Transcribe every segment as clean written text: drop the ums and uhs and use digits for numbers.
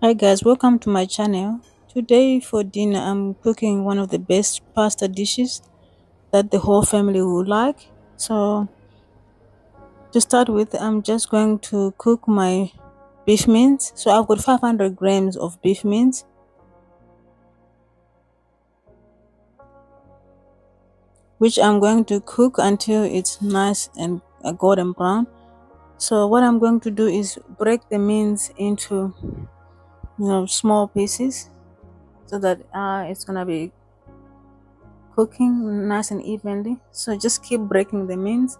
Hi guys, welcome to my channel. Today for dinner I'm cooking one of the best pasta dishes that the whole family will like. So to start with, I'm just going to cook my beef mince. So I've got 500 grams of beef mince, which I'm going to cook until it's nice and golden brown. So what I'm going to do is break the mince into small pieces so that it's gonna be cooking nice and evenly. So just keep breaking the mince.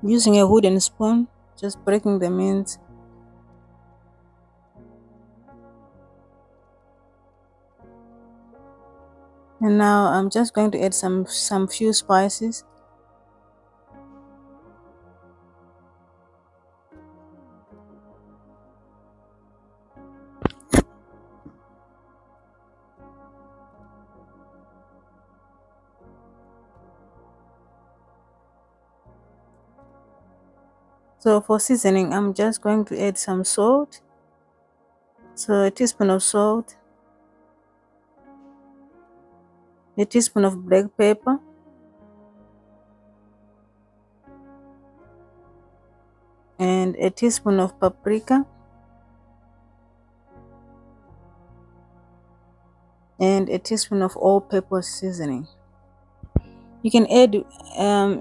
Using a wooden spoon, just breaking the mince. And now I'm just going to add some few spices. So for seasoning, I'm just going to add some salt. So a teaspoon of salt, a teaspoon of black pepper, and a teaspoon of paprika, and a teaspoon of all-purpose seasoning. You can add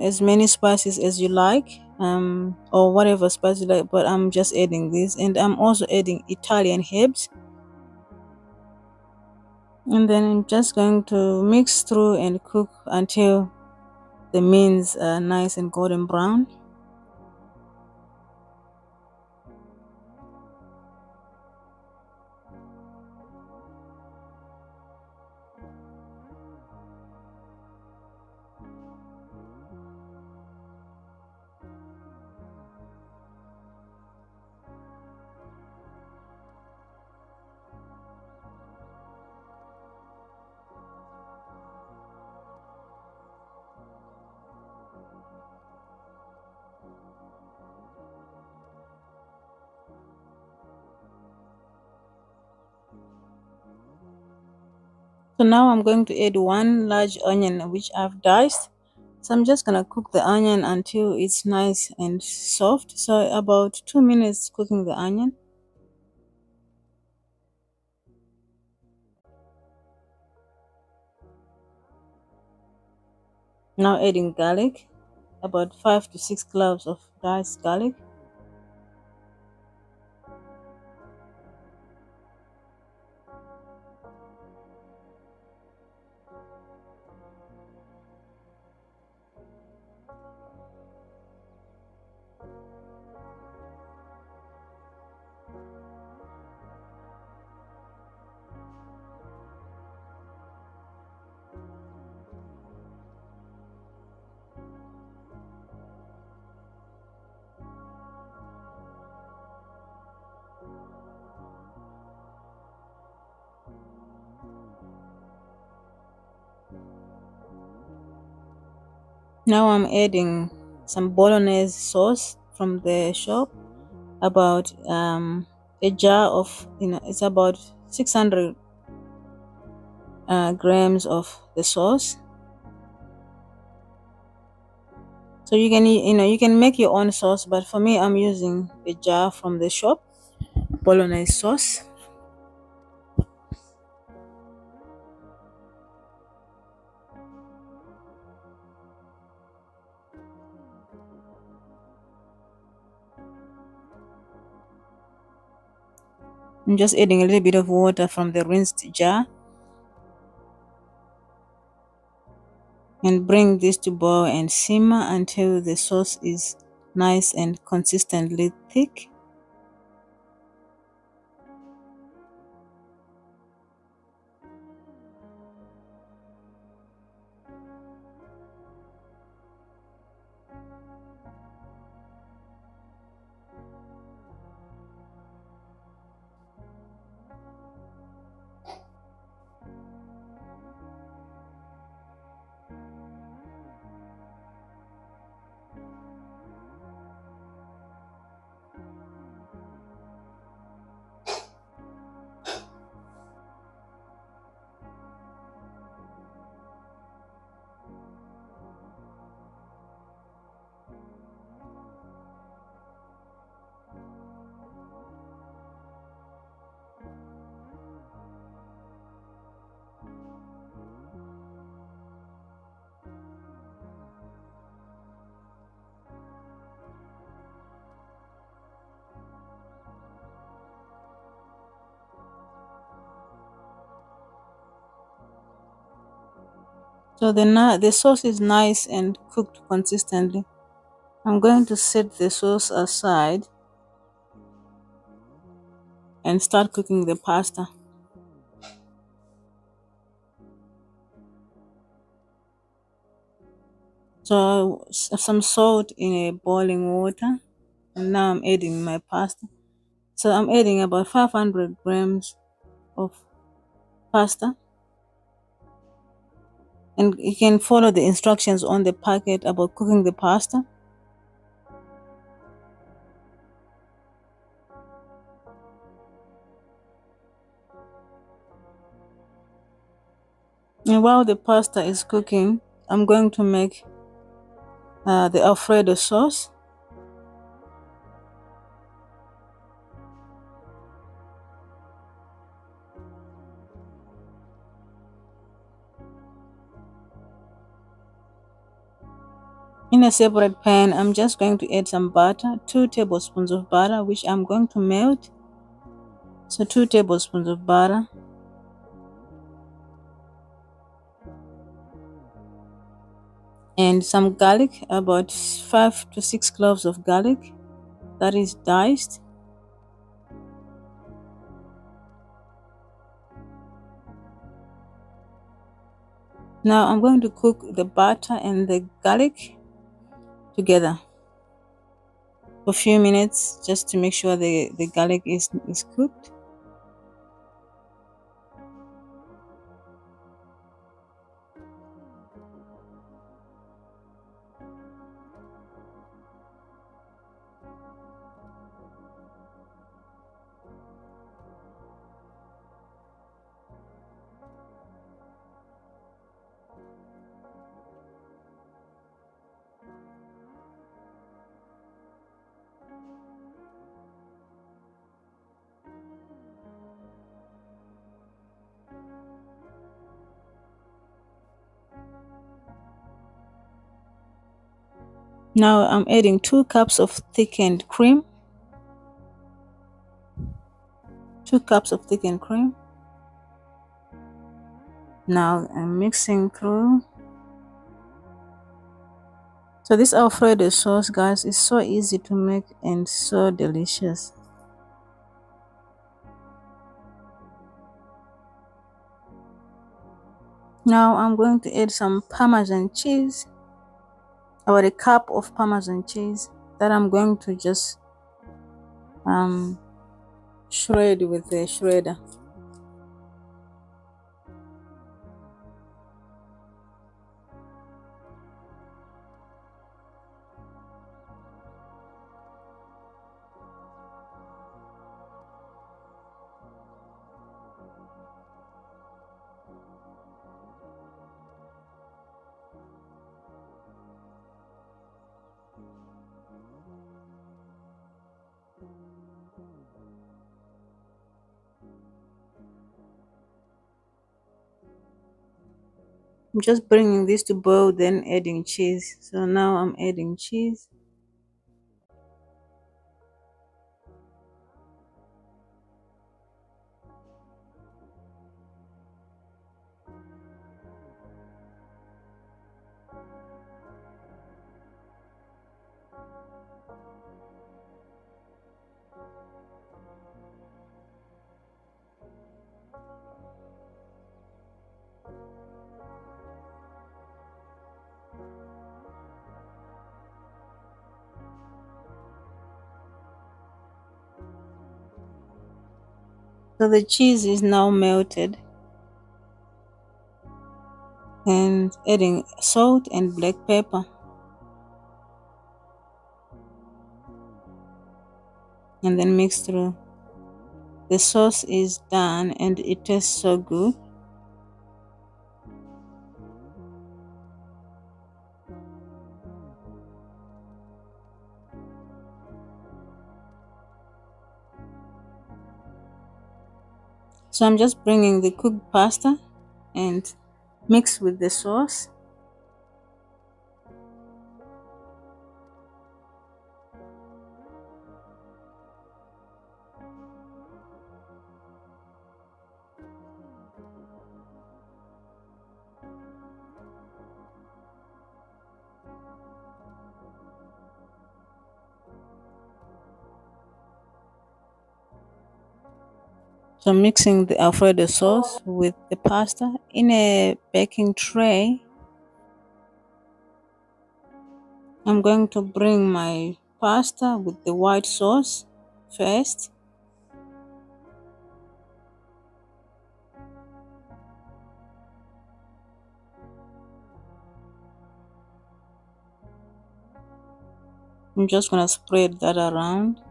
as many spices as you like, or whatever spice you like, but I'm just adding this, and I'm also adding Italian herbs. And then I'm just going to mix through and cook until the mince are nice and golden brown. So now I'm going to add one large onion which I've diced. So I'm just gonna cook the onion until it's nice and soft. So about 2 minutes cooking the onion. Now adding garlic, about 5 to 6 cloves of diced garlic. Now I'm adding some bolognese sauce from the shop, about a jar of, it's about 600 grams of the sauce. So you can make your own sauce, but for me I'm using a jar from the shop bolognese sauce. I'm just adding a little bit of water from the rinsed jar and bring this to boil and simmer until the sauce is nice and consistently thick. So the sauce is nice and cooked consistently. I'm going to set the sauce aside and start cooking the pasta. So some salt in a boiling water, and now I'm adding my pasta. So I'm adding about 500 grams of pasta, and you can follow the instructions on the packet about cooking the pasta. And while the pasta is cooking, I'm going to make the Alfredo sauce. In a separate pan, I'm just going to add some butter, 2 tablespoons of butter, which I'm going to melt. So 2 tablespoons of butter, and some garlic, about 5 to 6 cloves of garlic that is diced. Now I'm going to cook the butter and the garlic together for a few minutes just to make sure the garlic is cooked. Now I'm adding 2 cups of thickened cream. 2 cups of thickened cream. Now I'm mixing through. So this Alfredo sauce, guys, is so easy to make and so delicious. Now I'm going to add some Parmesan cheese, about a cup of Parmesan cheese that I'm going to just shred with the shredder. I'm just bringing this to boil, then adding cheese. So now I'm adding cheese. So the cheese is now melted, and adding salt and black pepper, and then mix through. The sauce is done and it tastes so good. So I'm just bringing the cooked pasta and mix with the sauce. So mixing the Alfredo sauce with the pasta in a baking tray. I'm going to bring my pasta with the white sauce first. I'm just going to spread that around.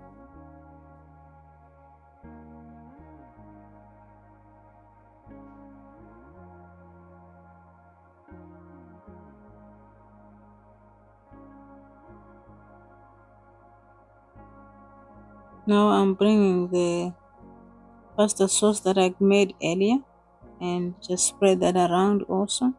Now I'm bringing the pasta sauce that I made earlier and just spread that around also.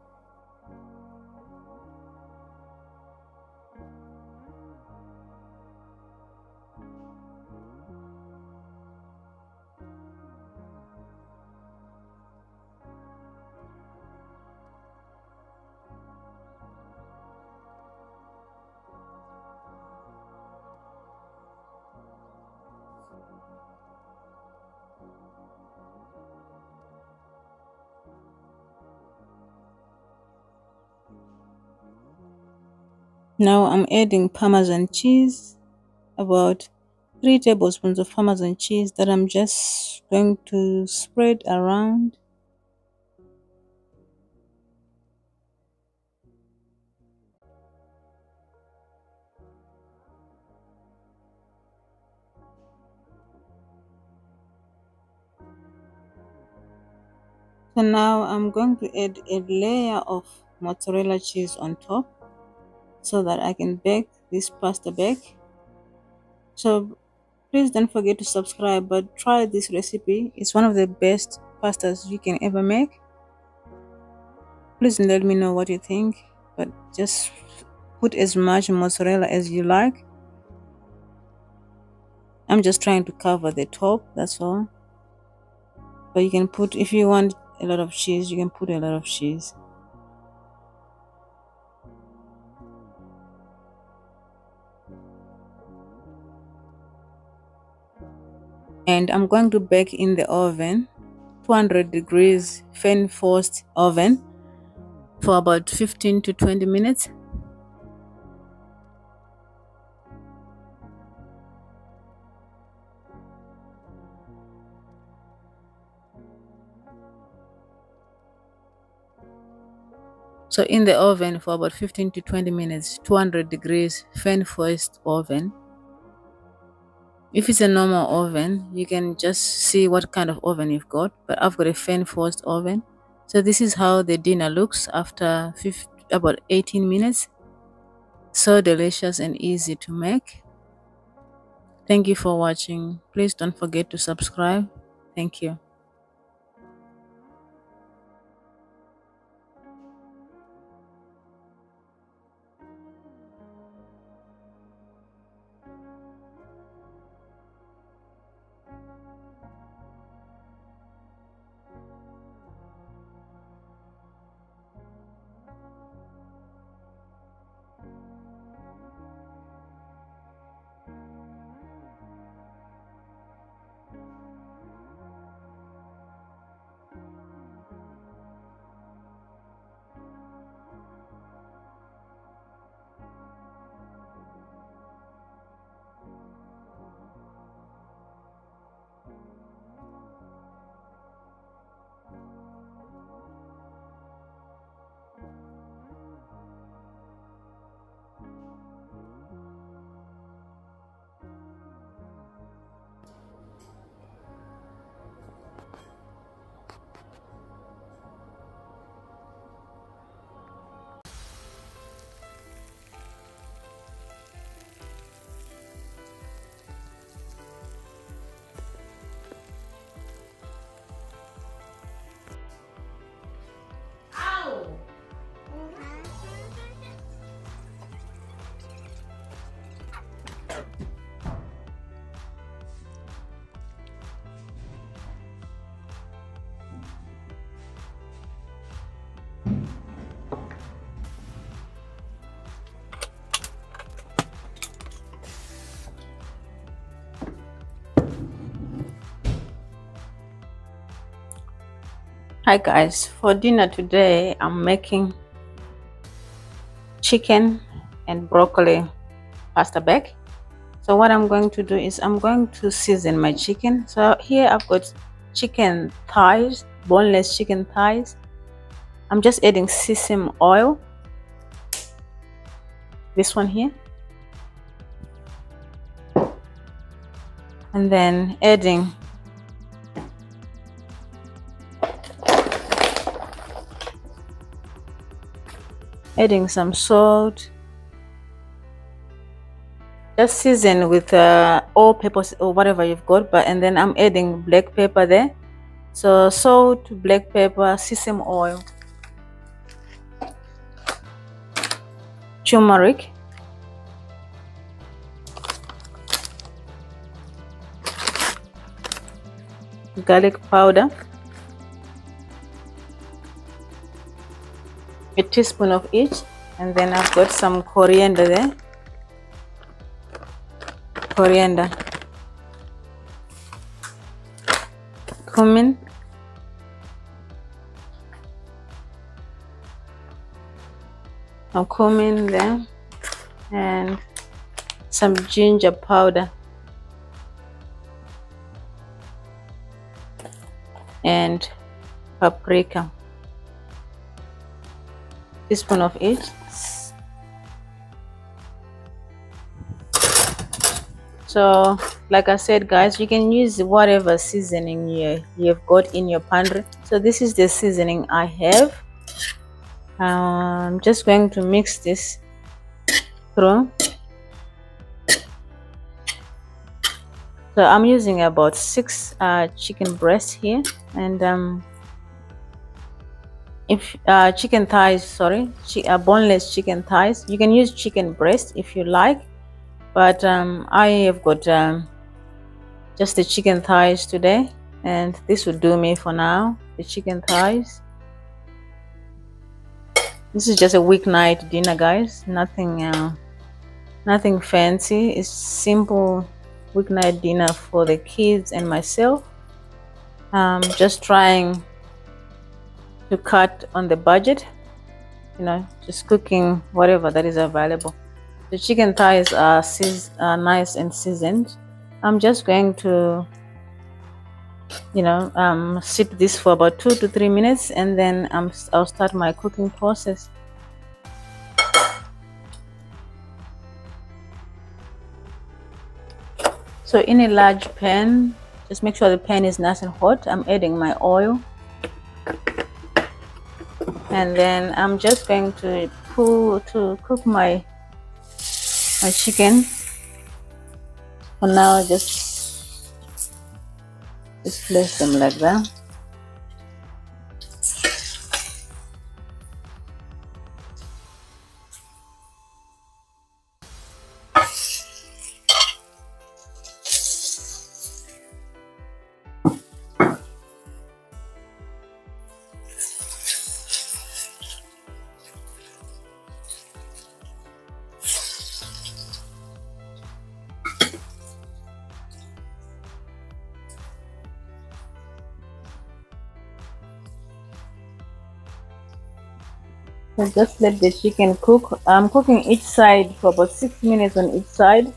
Now I'm adding Parmesan cheese, about 3 tablespoons of Parmesan cheese that I'm just going to spread around. So now I'm going to add a layer of mozzarella cheese on top so that I can bake this pasta bake. So please don't forget to subscribe, but try this recipe. It's one of the best pastas you can ever make. Please let me know what you think, but just put as much mozzarella as you like. I'm just trying to cover the top, that's all. But you can put, if you want a lot of cheese, you can put a lot of cheese. And I'm going to bake in the oven, 200 degrees fan forced oven, for about 15 to 20 minutes. So in the oven for about 15 to 20 minutes, 200 degrees fan forced oven. If it's a normal oven, you can just see what kind of oven you've got, but I've got a fan forced oven. So this is how the dinner looks after about 18 minutes. So delicious and easy to make. Thank you for watching. Please don't forget to subscribe. Thank you. Hi guys, for dinner today I'm making chicken and broccoli pasta bake. So what I'm going to do is I'm going to season my chicken. So here I've got chicken thighs, boneless chicken thighs. I'm just adding sesame oil, this one here, and then adding some salt. Just season with all peppers or whatever you've got, and then I'm adding black pepper there. So salt, black pepper, sesame oil, turmeric, garlic powder, a teaspoon of each, and then I've got some coriander there. Coriander, cumin, there, and some ginger powder and paprika, teaspoon of each. So like I said guys, you can use whatever seasoning you've got in your pantry. So this is the seasoning I have. I'm just going to mix this through. So I'm using about 6 chicken breasts here, and if chicken thighs, sorry, boneless chicken thighs. You can use chicken breast if you like, but I have got just the chicken thighs today, and this will do me for now, the chicken thighs. This is just a weeknight dinner guys, nothing fancy. It's simple weeknight dinner for the kids and myself. Just trying to cut on the budget, just cooking whatever that is available. The chicken thighs are nice and seasoned. I'm just going to sit this for about 2 to 3 minutes, and then I'll start my cooking process. So in a large pan, just make sure the pan is nice and hot. I'm adding my oil, and then I'm just going to cook my chicken. For now, just place them like that. So just let the chicken cook. I'm cooking each side for about 6 minutes on each side.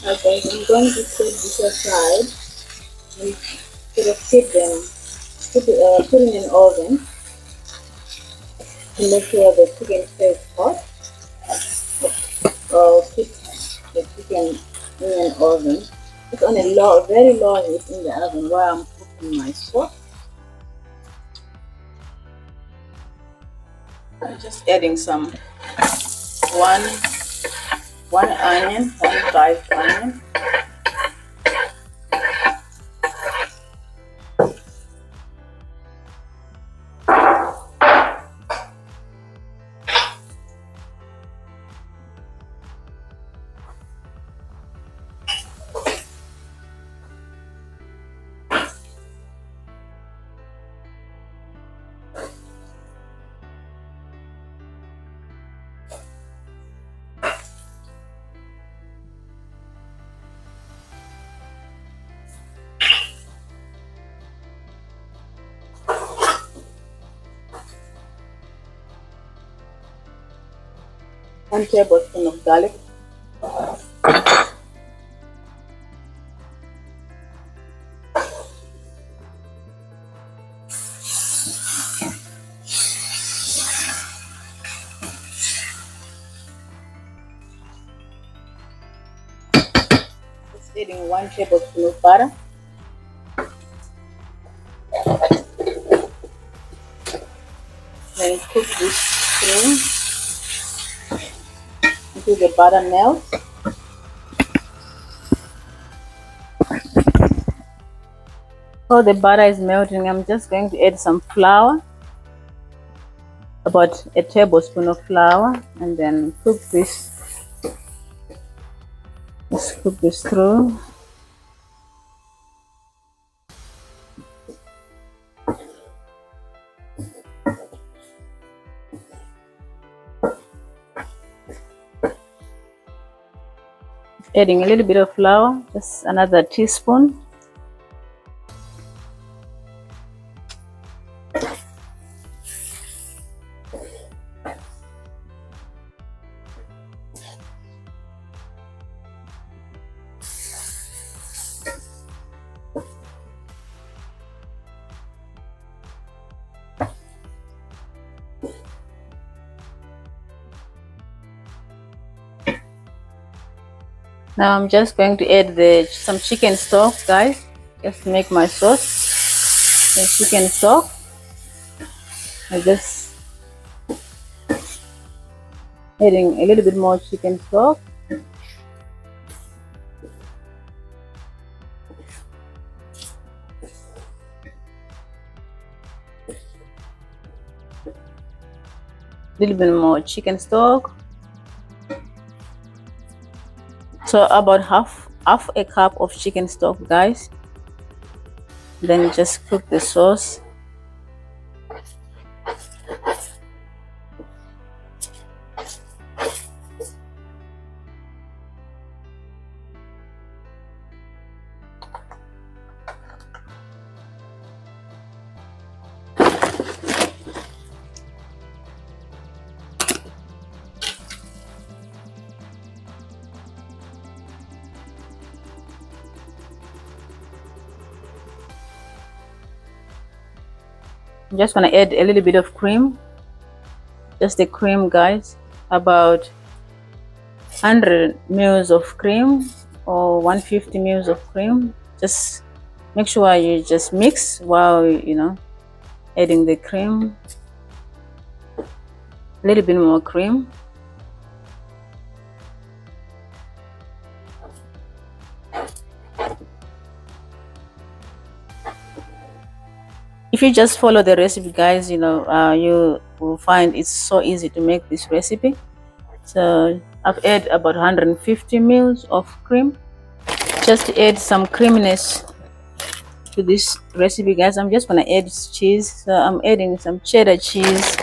Okay, I'm going to set this aside and sort of keep them, put in an oven to make sure the chicken stays hot. Or keep the chicken in an oven. It's on a low, very low heat in the oven while I'm cooking my sauce. I'm just adding some one onion, one diced onion. One tablespoon of garlic. Just adding 1 tablespoon of butter. Then cook this through until the butter melts. While the butter is melting, I'm just going to add some flour, about a tablespoon of flour, and then cook this. Let's cook this through. Adding a little bit of flour, just another teaspoon. Now I'm just going to add some chicken stock, guys. Just to make my sauce. The chicken stock. I just adding a little bit more chicken stock. Little bit more chicken stock. So about half a cup of chicken stock, guys. Then just cook the sauce. I'm just gonna add a little bit of cream, just the cream, guys, about 100 ml of cream or 150 ml of cream. Just make sure you just mix while adding the cream. A little bit more cream. If you just follow the recipe, guys, you will find it's so easy to make this recipe. So I've added about 150 ml of cream, just to add some creaminess to this recipe, guys. I'm just gonna add cheese. So I'm adding some cheddar cheese,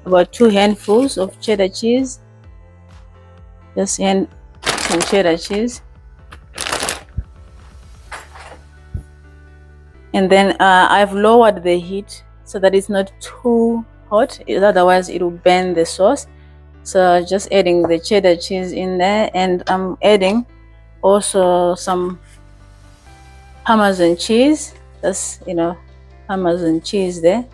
about 2 handfuls of cheddar cheese. Just add some cheddar cheese. And then I've lowered the heat so that it's not too hot, otherwise it will burn the sauce. So just adding the cheddar cheese in there, and I'm adding also some Parmesan cheese. That's, Parmesan cheese there.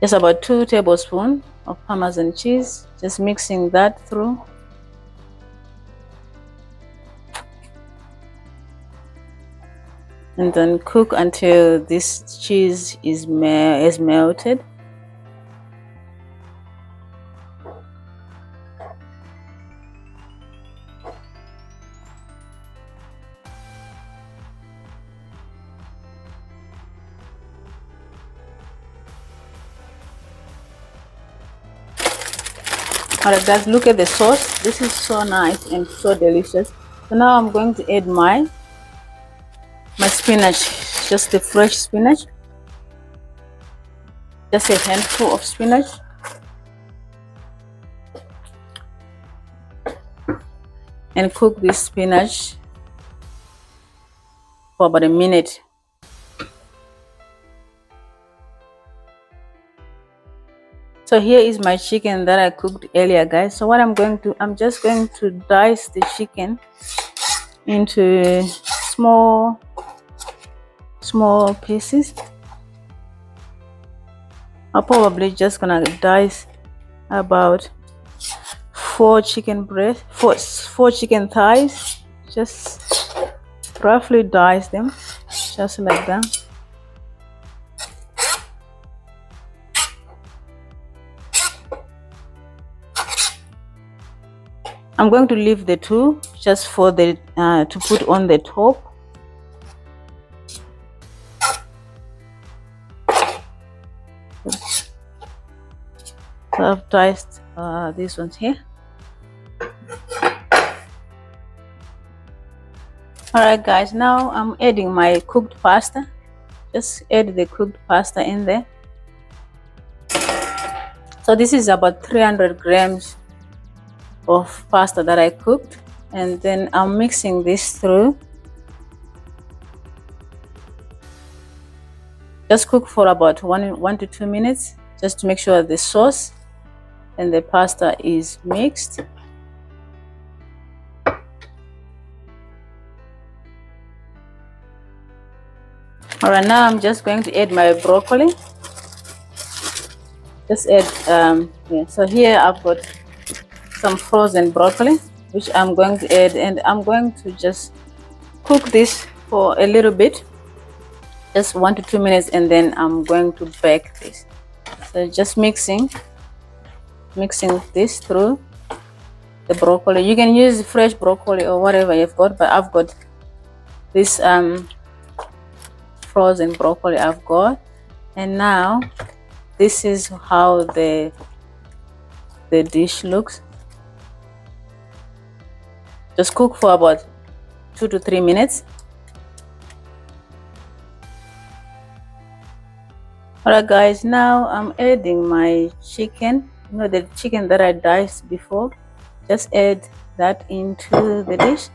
Just about 2 tablespoons of Parmesan cheese. Just mixing that through. And then cook until this cheese is melted. Alright guys, look at the sauce. This is so nice and so delicious. So now I'm going to add my spinach, just the fresh spinach, just a handful of spinach, and cook this spinach for about a minute. So here is my chicken that I cooked earlier, guys. So what I'm just going to dice the chicken into small pieces. I'm probably just gonna dice about 4 chicken breast, four chicken thighs. Just roughly dice them, just like that. I'm going to leave the 2 just for the to put on the top. So I've diced these ones here. Alright guys, now I'm adding my cooked pasta. Just add the cooked pasta in there. So this is about 300 grams of pasta that I cooked, and then I'm mixing this through. Just cook for about 1 to 2 minutes, just to make sure the sauce and the pasta is mixed. Alright, now I'm just going to add my broccoli. Just add so here I've got some frozen broccoli, which I'm going to add, and I'm going to just cook this for a little bit, just 1 to 2 minutes, and then I'm going to bake this. So just mixing this through the broccoli. You can use fresh broccoli or whatever you've got, but I've got this frozen broccoli I've got. And now this is how the dish looks. Just cook for about 2 to 3 minutes. Alright guys, now I'm adding my chicken. The chicken that I diced before. Just add that into the dish.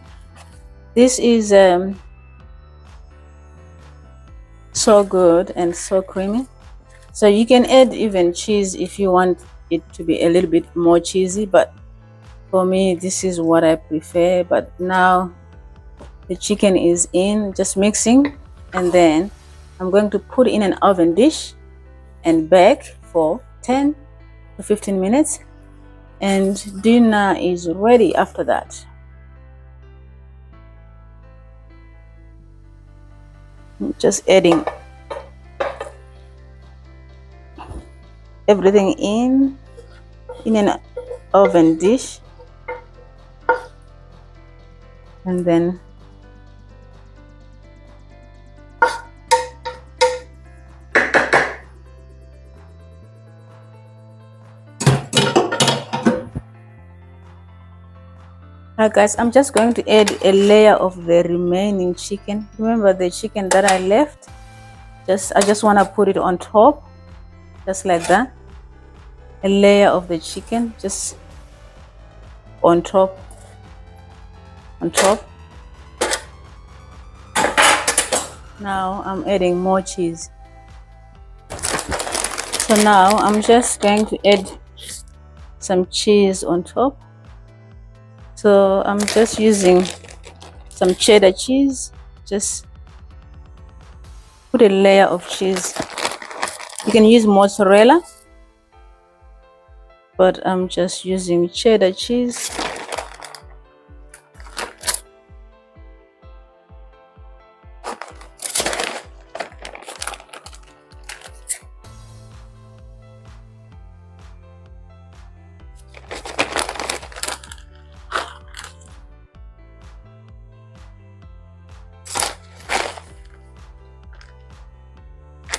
This is so good and so creamy. So you can add even cheese if you want it to be a little bit more cheesy, but for me this is what I prefer. But now the chicken is in, just mixing, and then I'm going to put in an oven dish and bake for 10 to 15 minutes, and dinner is ready after that. Just adding everything in an oven dish, and then alright guys, I'm just going to add a layer of the remaining chicken. Remember the chicken that I left? I just want to put it on top, just like that. A layer of the chicken just on top. Now I'm adding more cheese. So now I'm just going to add some cheese on top. So I'm just using some cheddar cheese. Just put a layer of cheese. You can use mozzarella, but I'm just using cheddar cheese.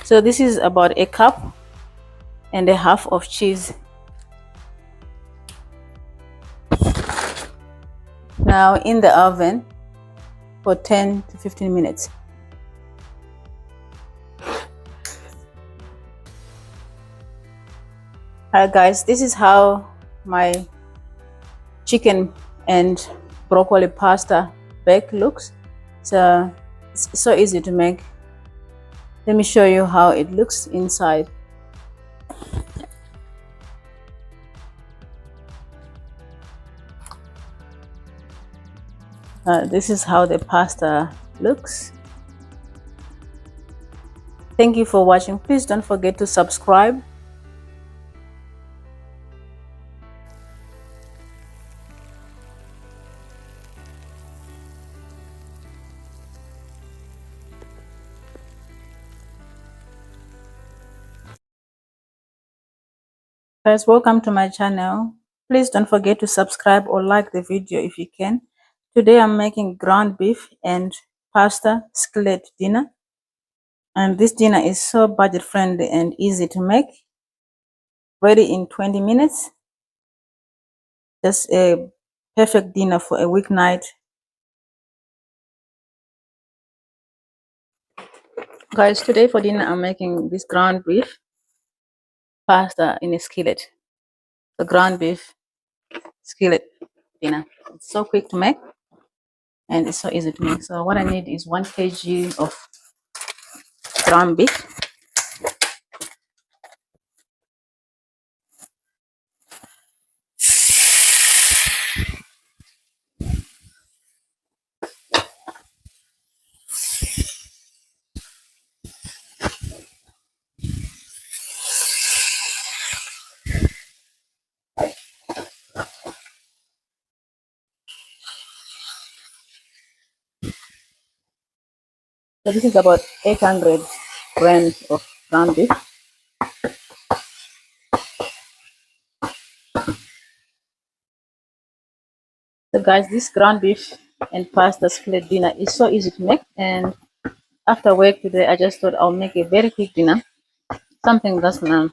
So this is about a cup and a half of cheese. Now in the oven for 10 to 15 minutes. Alright guys, this is how my chicken and broccoli pasta bake looks. So it's so easy to make. Let me show you how it looks inside. This is how the pasta looks. Thank you for watching. Please don't forget to subscribe. Guys, welcome to my channel. Please don't forget to subscribe or like the video if you can. Today I'm making ground beef and pasta skillet dinner. And this dinner is so budget friendly and easy to make. Ready in 20 minutes. Just a perfect dinner for a weeknight. Guys, today for dinner I'm making this ground beef pasta in a skillet. The ground beef skillet dinner. It's so quick to make and it's so easy to make. So what I need is 1 kg of ground beef, so this is about 800 grams of ground beef. So guys, this ground beef and pasta skillet dinner is so easy to make, and after work today I just thought I'll make a very quick dinner, something that's gonna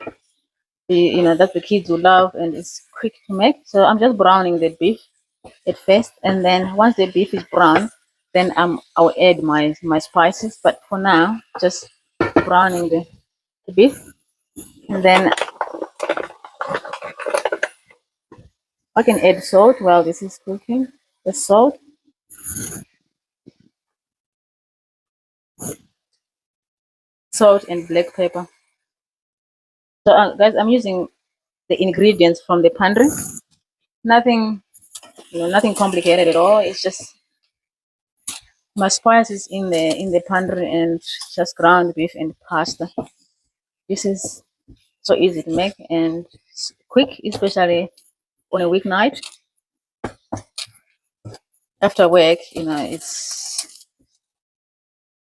be, that the kids will love and it's quick to make. So I'm just browning the beef at first, and then once the beef is brown, then I'll add my spices. But for now, just browning the beef, and then I can add salt while this is cooking. The salt and black pepper. So guys, I'm using the ingredients from the pantry. Nothing, nothing complicated at all. It's just my spices in the pantry and just ground beef and pasta. This is so easy to make and quick, especially on a weeknight after work. It's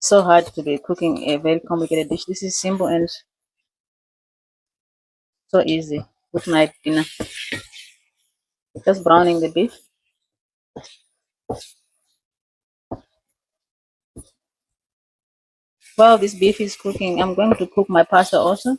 so hard to be cooking a very complicated dish. This is simple and so easy. Weeknight dinner. Just browning the beef. While this beef is cooking, I'm going to cook my pasta also.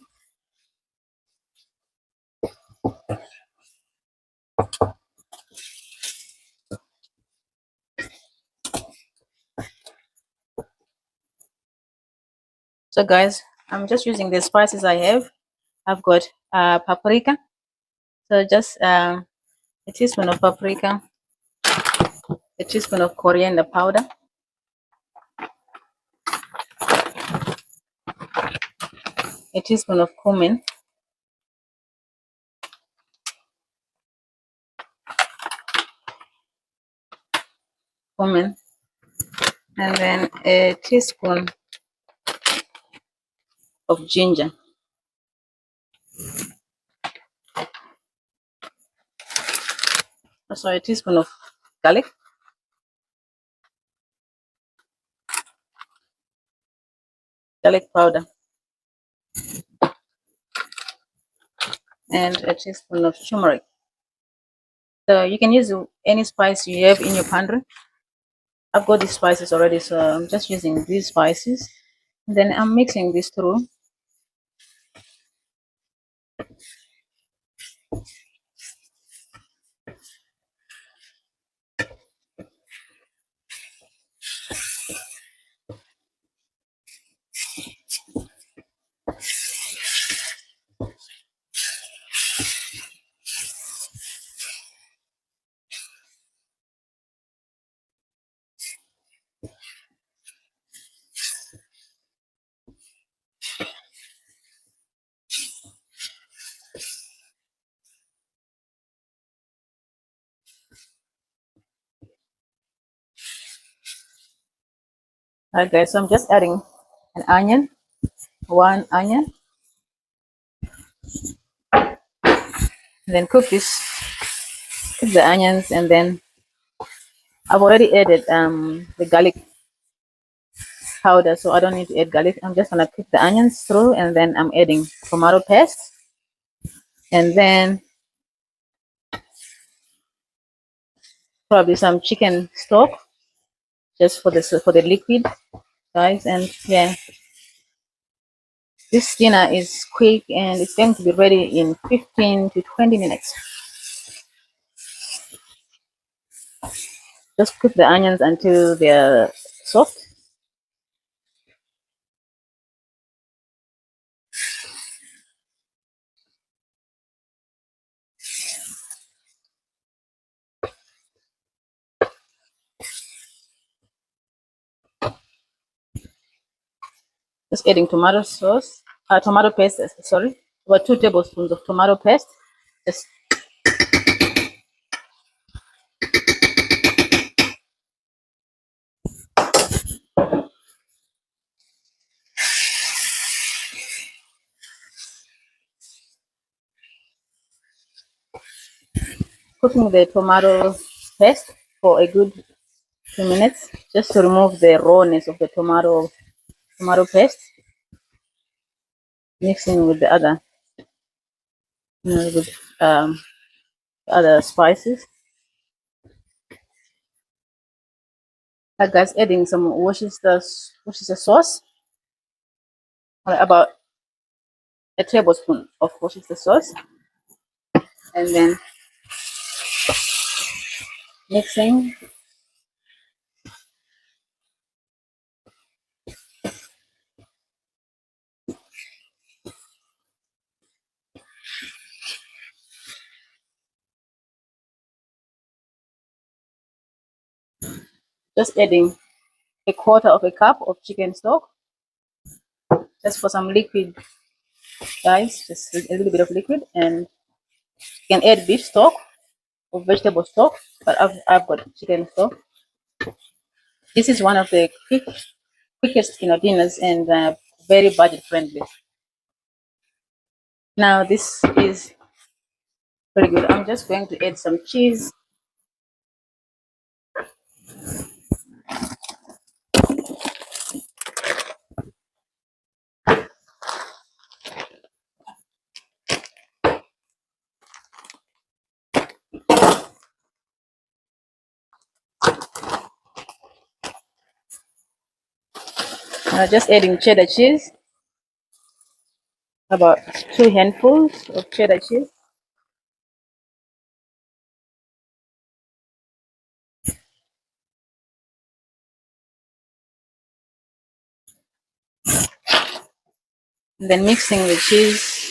So guys, I'm just using the spices I have. I've got paprika. So just a teaspoon of paprika, a teaspoon of coriander powder, a teaspoon of cumin, cumin, and then a teaspoon of ginger. Also a teaspoon of garlic, garlic powder, and a teaspoon of turmeric. So you can use any spice you have in your pantry. I've got these spices already, so I'm just using these spices. And then I'm mixing this through. Alright guys, so I'm just adding an onion, one onion, and then cook the onions, and then I've already added the garlic powder, so I don't need to add garlic. I'm just gonna cook the onions through, and then I'm adding tomato paste, and then probably some chicken stock just for the liquid, guys. And yeah, this dinner is quick and it's going to be ready in 15 to 20 minutes. Just cook the onions until they're soft. Just adding tomato paste, sorry, about 2 tablespoons of tomato paste. Just cooking the tomato paste for a good 2 minutes, just to remove the rawness of the tomato paste. Mixing with the other, with other spices. Guys, adding some Worcestershire sauce, about a tablespoon of Worcestershire sauce, and then mixing. Just adding a quarter of a cup of chicken stock, just for some liquid, guys. Just a little bit of liquid, and you can add beef stock or vegetable stock, but I've got chicken stock. This is one of the quickest dinners, and very budget friendly. Now this is very good. I'm just going to add some cheese. Just adding cheddar cheese, about 2 handfuls of cheddar cheese. And then mixing the cheese.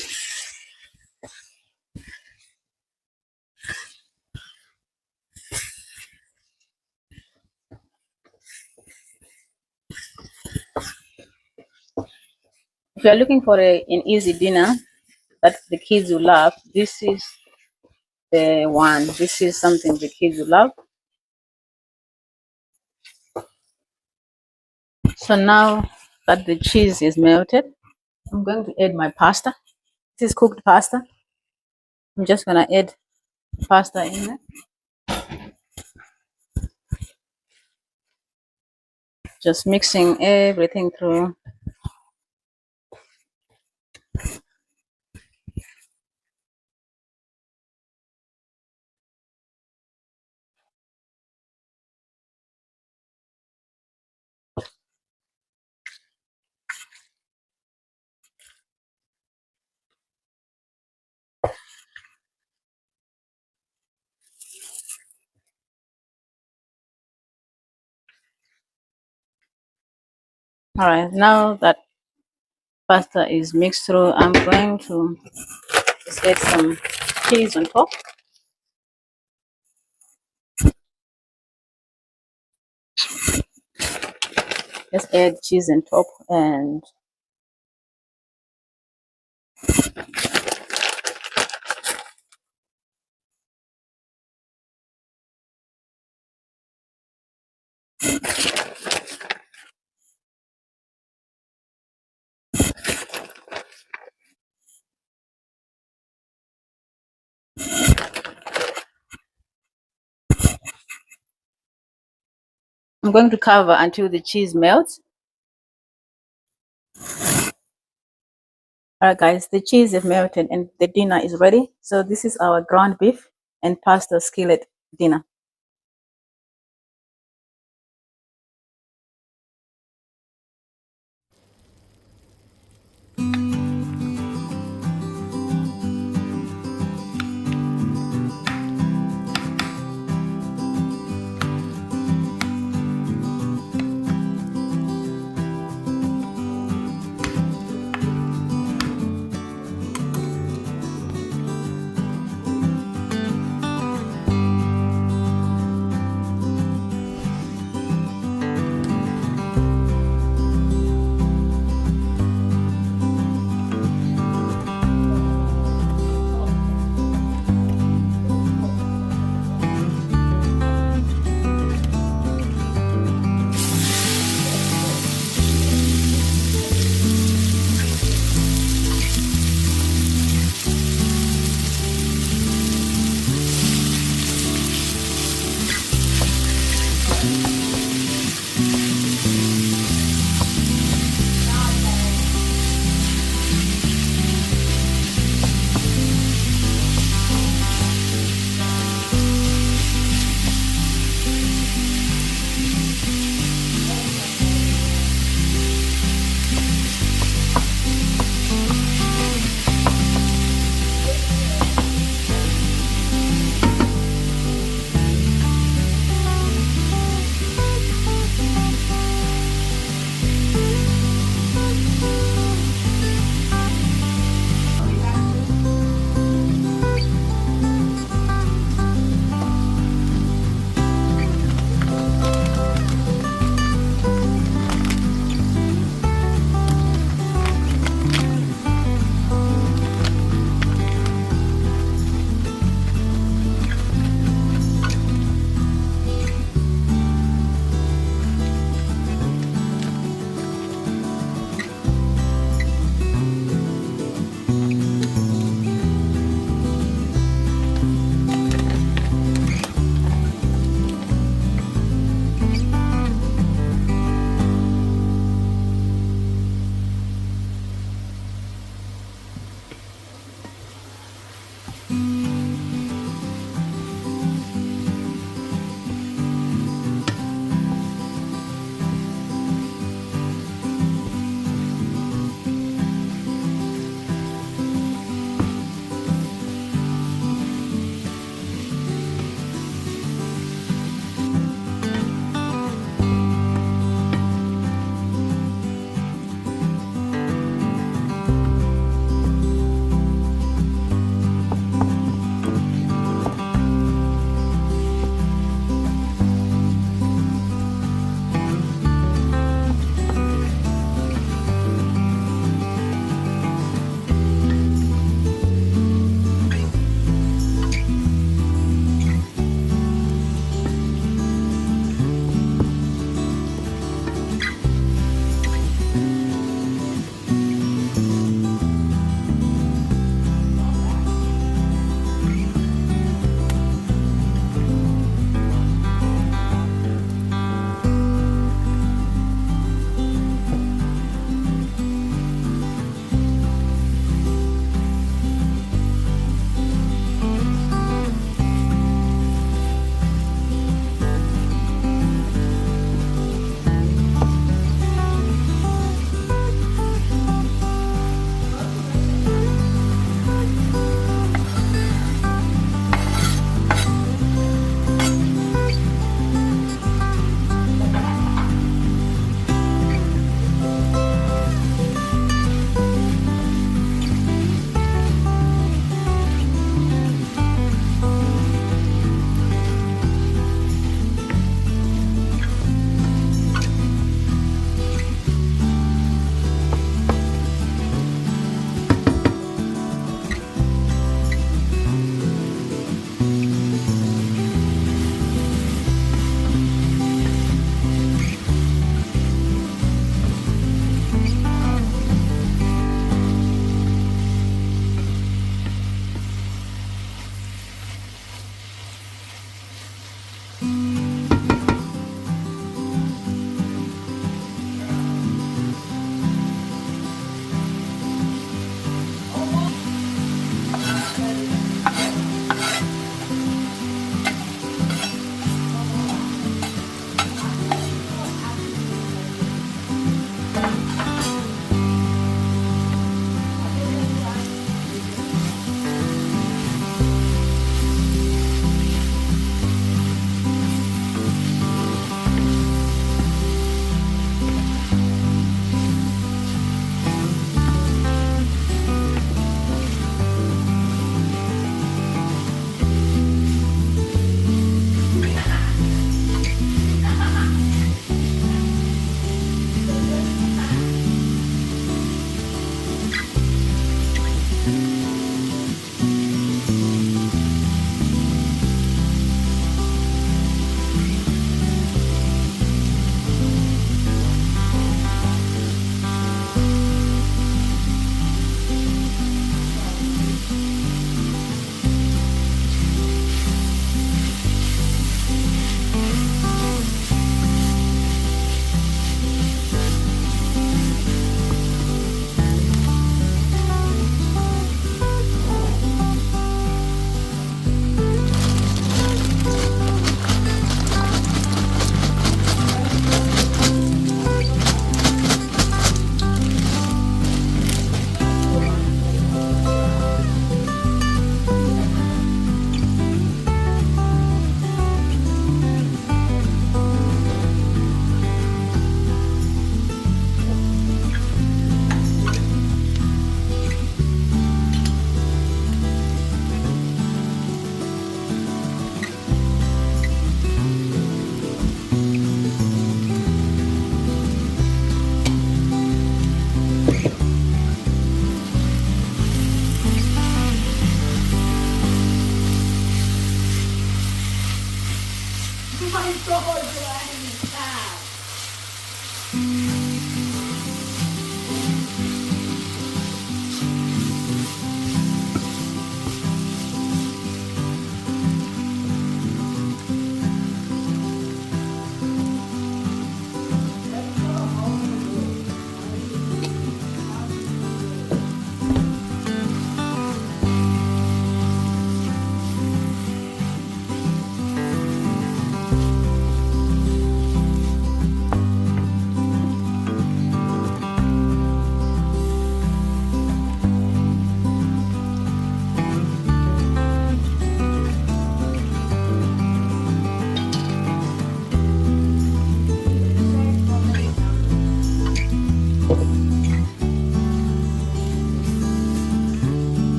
If you're looking for an easy dinner that the kids will love, this is the one. This is something the kids will love. So now that the cheese is melted, I'm going to add my pasta. This is cooked pasta. I'm just gonna add pasta in it. Just mixing everything through. All right, now that pasta is mixed through, I'm going to just add some cheese on top. Just add cheese on top, and I'm going to cover until the cheese melts. All right, guys, the cheese is melted and the dinner is ready. So this is our ground beef and pasta skillet dinner.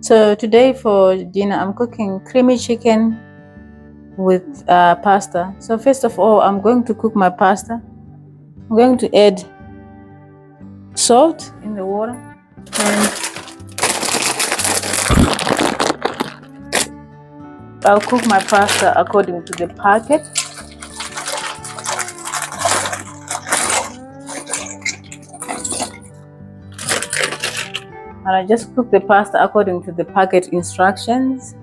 So today for dinner, I'm cooking creamy chicken with pasta. So first of all, I'm going to cook my pasta. I'm going to add salt in the water, and I'll cook my pasta according to the packet. And I just cook the pasta according to the packet instructions.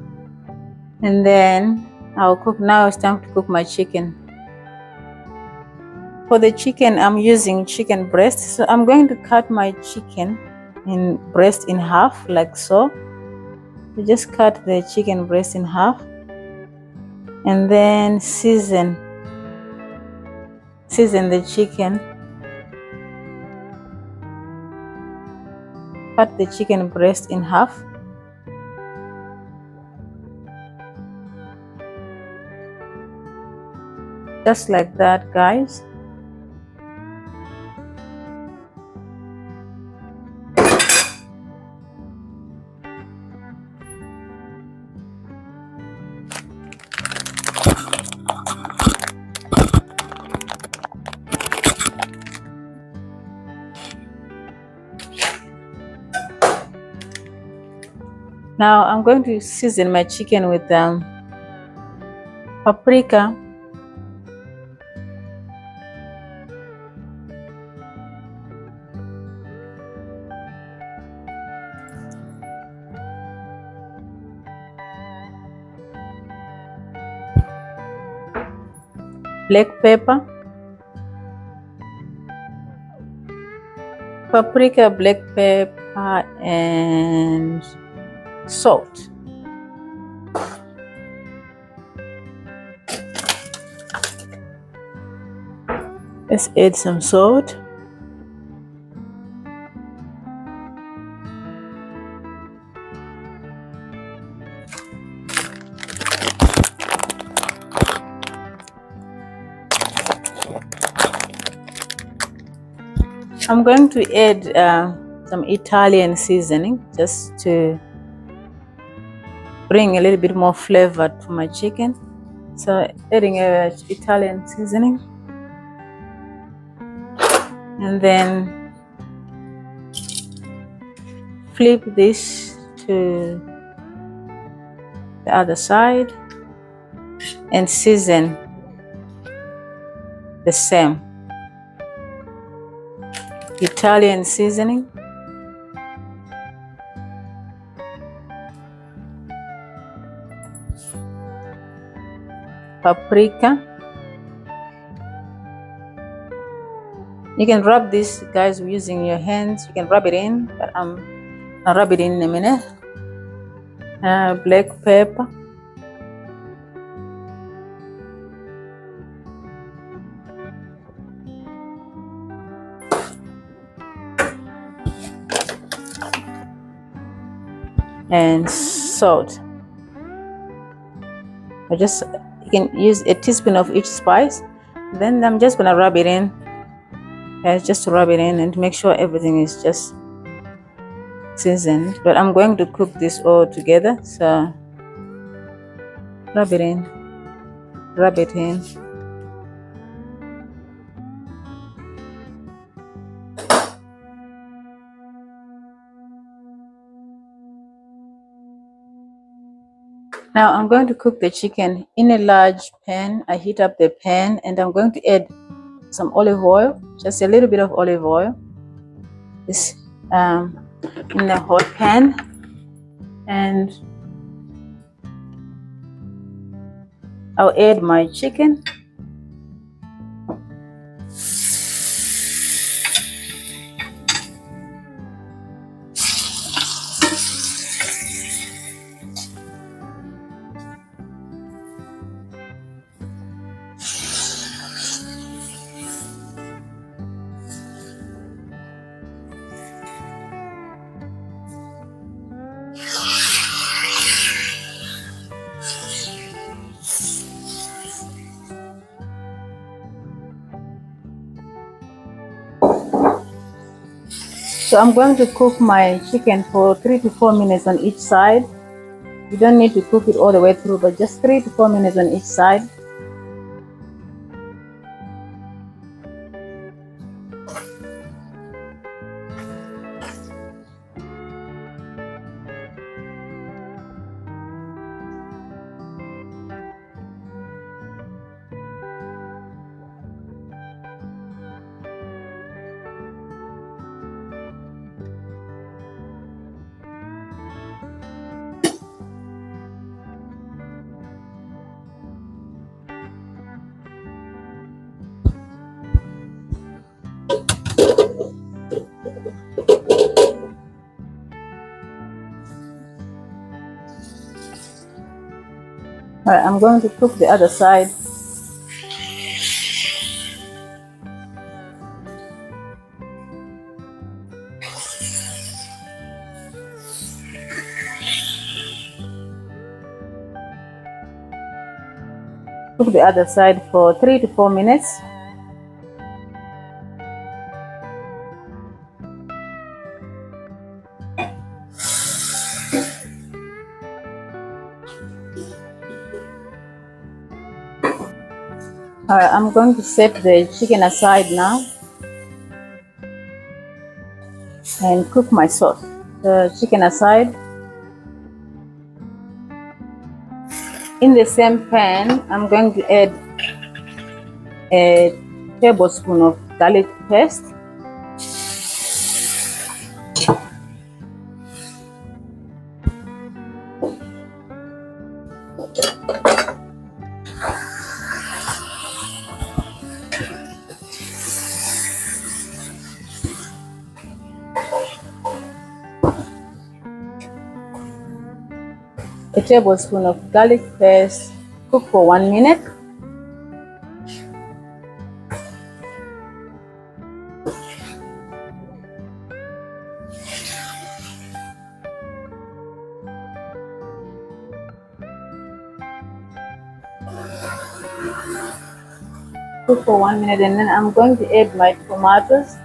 And then I'll cook. Now it's time to cook my chicken. For the chicken, I'm using chicken breast. So I'm going to cut my chicken in breast in half, like so. You just cut the chicken breast in half, and then season the chicken. Cut the chicken breast in half. Just like that, guys. Now I'm going to season my chicken with paprika, black pepper, black pepper, and salt. Let's add some salt. I'm going to add some Italian seasoning just to bring a little bit more flavor to my chicken. So adding Italian seasoning, and then flip this to the other side and season the same Italian seasoning, paprika. You can rub this, guys, using your hands. You can rub it in, but I'll rub it in a minute. Black pepper, and salt. You can use a teaspoon of each spice. Then I'm just gonna rub it in. Just to rub it in and make sure everything is just seasoned. But I'm going to cook this all together. So rub it in. Rub it in. Now I'm going to cook the chicken in a large pan. I heat up the pan and I'm going to add some olive oil, just a little bit of olive oil. This in a hot pan, and I'll add my chicken. So I'm going to cook my chicken for 3 to 4 minutes on each side. You don't need to cook it all the way through, but just 3 to 4 minutes on each side. Alright, I'm going to cook the other side. Cook the other side for 3 to 4 minutes. Alright, I'm going to set the chicken aside now and cook my sauce. The chicken aside. In the same pan, I'm going to add a tablespoon of garlic paste, a tablespoon of garlic paste. Cook for 1 minute. Cook for 1 minute, and then I'm going to add my tomatoes.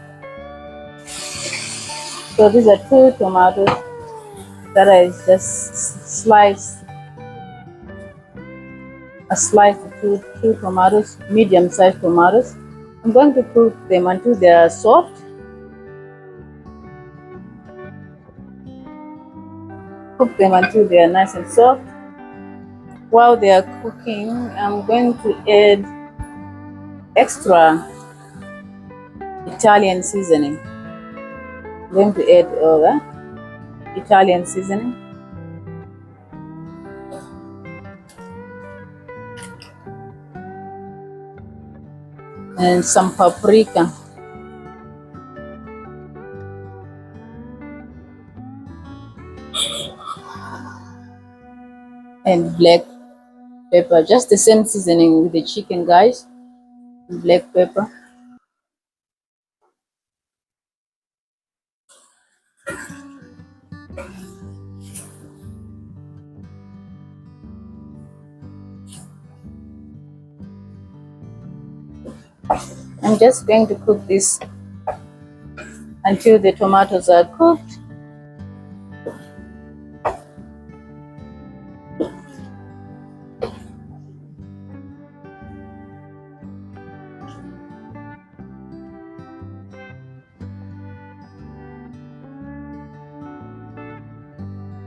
So these are 2 tomatoes that I just sliced. A slice of two tomatoes, medium-sized tomatoes. I'm going to cook them until they are soft. Cook them until they are nice and soft. While they are cooking, I'm going to add extra Italian seasoning. I'm going to add all that Italian seasoning. And some paprika. And black pepper. Just the same seasoning with the chicken, guys. Black pepper. I'm just going to cook this until the tomatoes are cooked.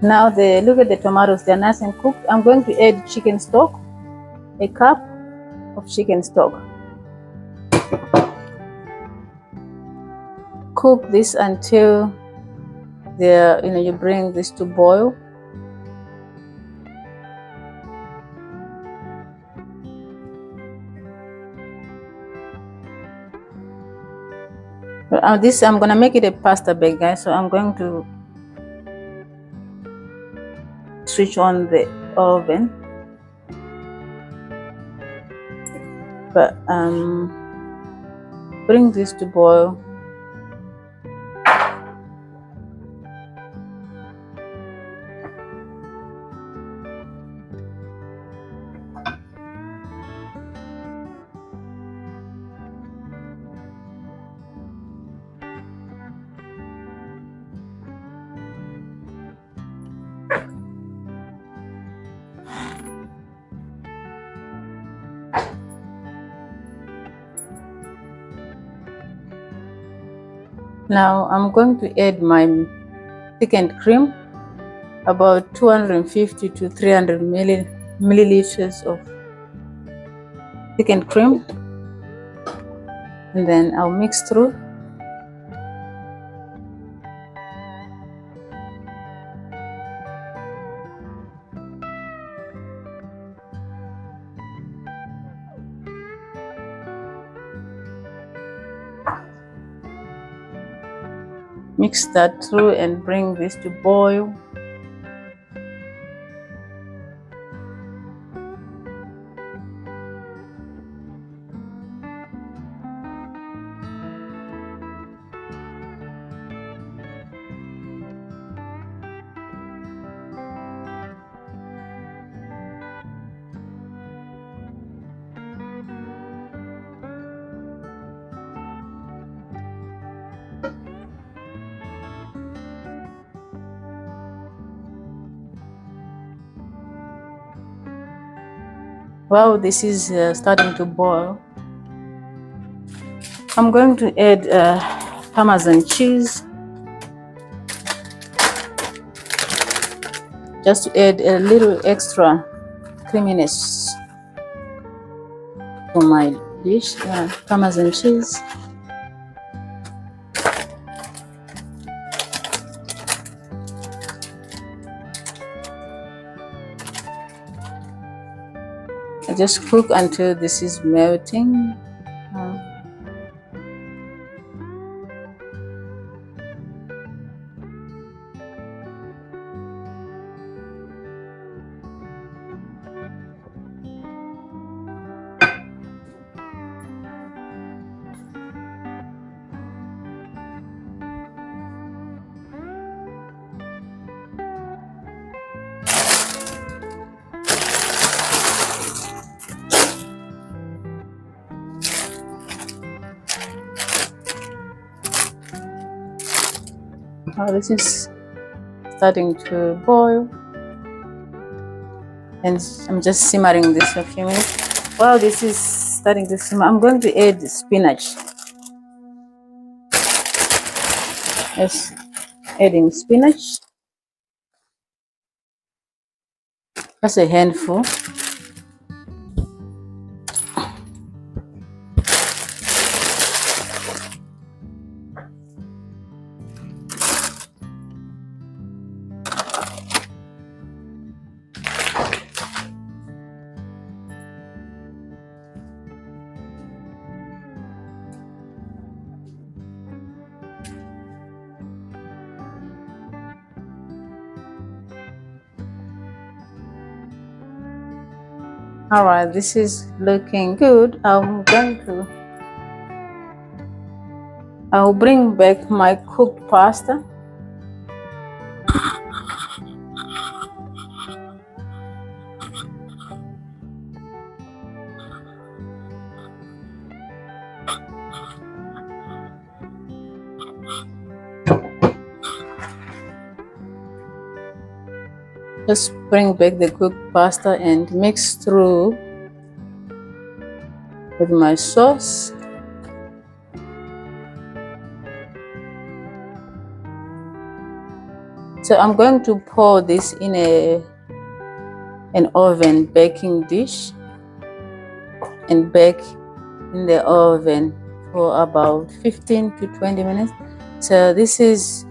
Now look at the tomatoes, they're nice and cooked. I'm going to add chicken stock, a cup of chicken stock. Cook this until you bring this to boil. This I'm gonna make it a pasta bake, guys. So I'm going to switch on the oven. But bring this to boil. Now I'm going to add my thickened cream, about 250 to 300 milliliters of thickened cream, and then I'll mix through. Mix that through and bring this to boil. While this is starting to boil, I'm going to add Parmesan cheese, just to add a little extra creaminess to my dish. Parmesan cheese. I just cook until this is melting. Now this is starting to boil, and I'm just simmering this for a few minutes. While this is starting to simmer, I'm going to add spinach. Yes, adding spinach. That's a handful. All right, this is looking good. I'll bring back my cooked pasta. Just bring back the cooked pasta and mix through with my sauce. So I'm going to pour this in an oven baking dish and bake in the oven for about 15 to 20 minutes. So this is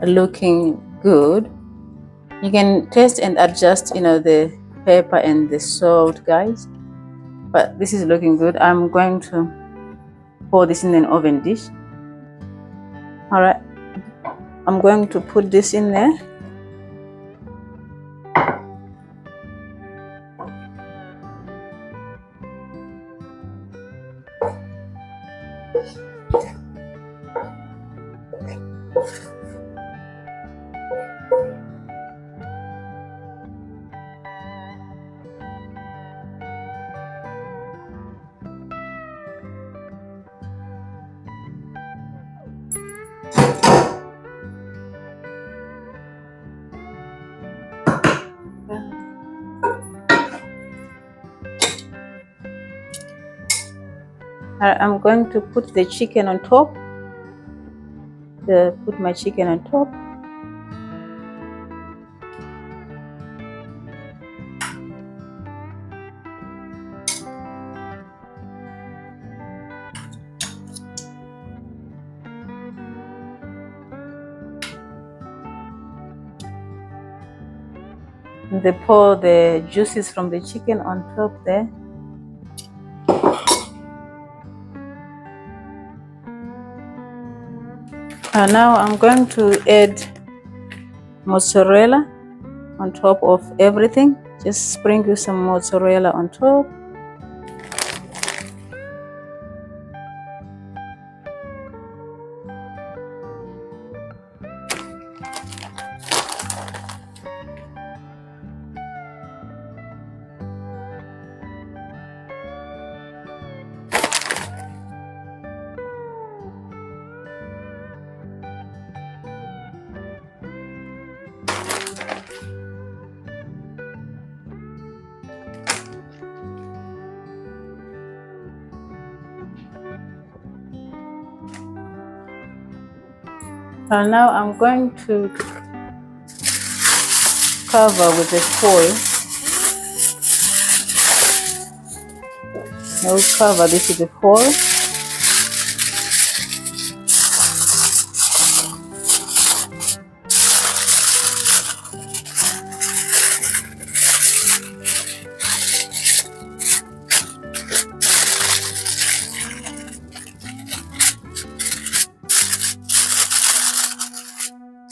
looking good. You can taste and adjust, the pepper and the salt, guys. But this is looking good. I'm going to pour this in an oven dish. All right, I'm going to put this in there. I'm going to put the chicken on top. put my chicken on top. And they pour the juices from the chicken on top there. And now I'm going to add mozzarella on top of everything. Just sprinkle some mozzarella on top. And now I'm going to cover with the foil. I'll cover this with the foil.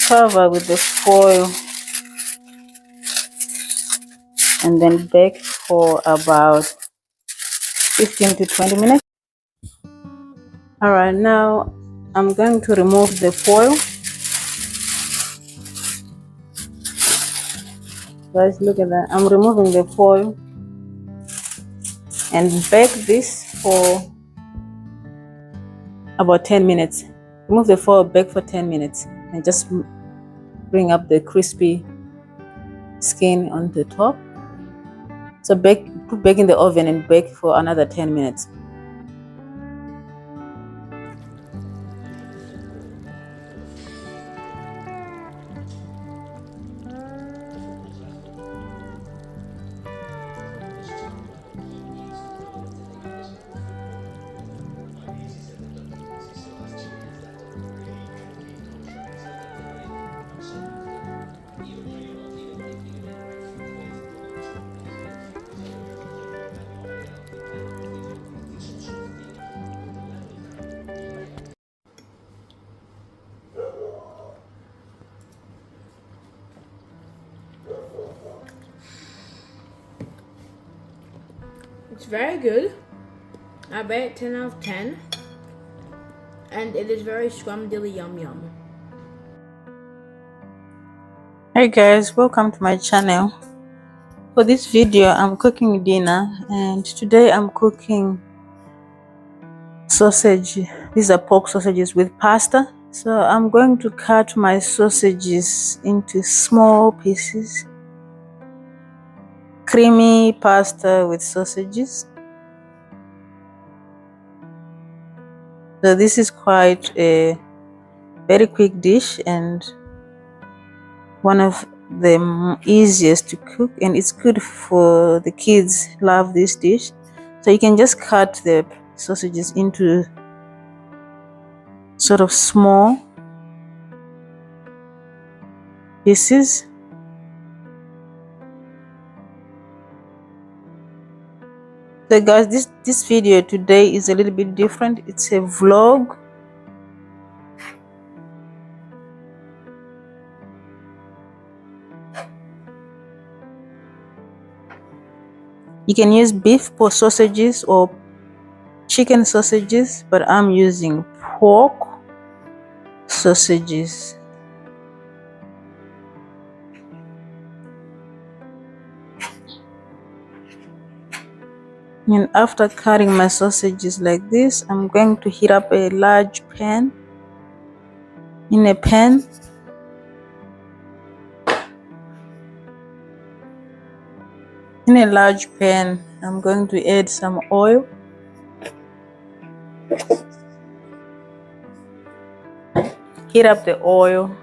Cover with the foil and then bake for about 15 to 20 minutes. Alright, now I'm going to remove the foil. Guys, look at that. I'm removing the foil and bake this for about 10 minutes. Remove the foil, bake for 10 minutes and just bring up the crispy skin on the top. So put bake in the oven and bake for another 10 minutes. It's very good. I rate it 10 out of 10. And it is very scrumdiddly yum yum. Hey guys, welcome to my channel. For this video I'm cooking dinner, and today I'm cooking sausage. These are pork sausages with pasta. So I'm going to cut my sausages into small pieces. Creamy pasta with sausages. So this is quite a very quick dish and one of the easiest to cook, and it's good for the kids. Love this dish. So you can just cut the sausages into sort of small pieces. So guys, this video today is a little bit different. It's a vlog. You can use beef sausages or chicken sausages, but I'm using pork sausages. And after cutting my sausages like this, I'm going to heat up a large pan. In a pan, I'm going to add some oil. heat up the oil,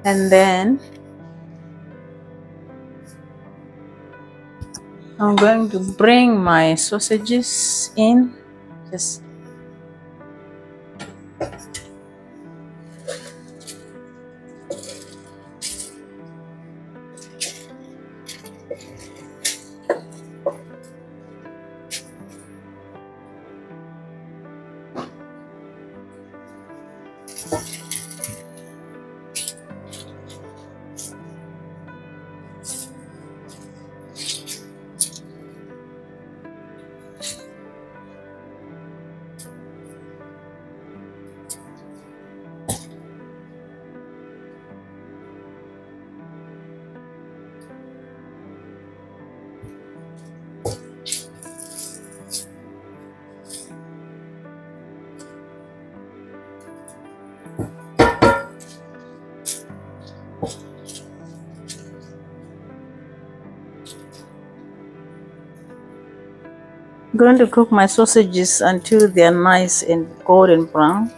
and then I'm going to bring my sausages in. Just going to cook my sausages until they are nice and golden brown.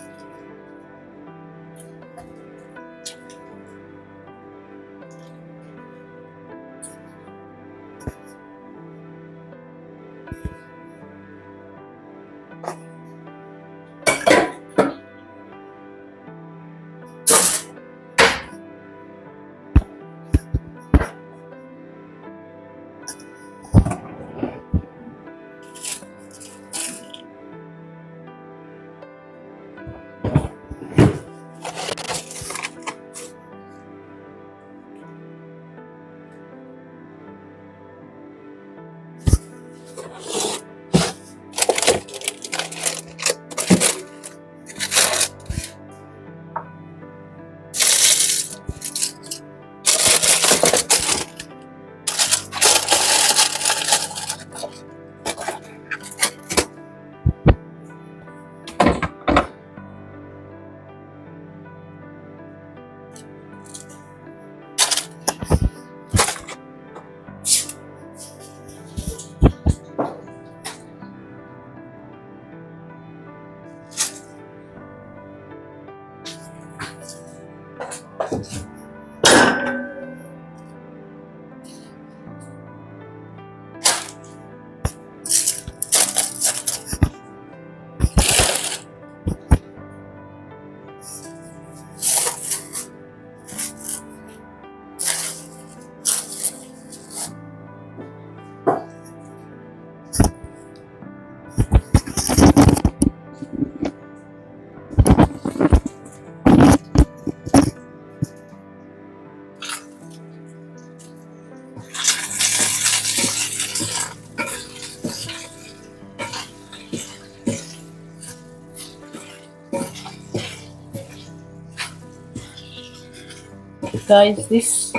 Guys, this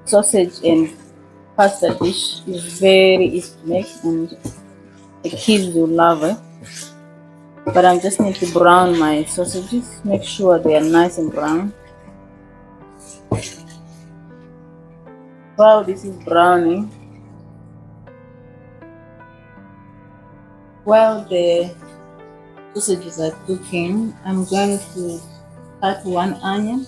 sausage and pasta dish is very easy to make, and the kids will love it. But I just need to brown my sausages, make sure they are nice and brown. While this is browning, while the sausages are cooking, I'm going to cut one onion.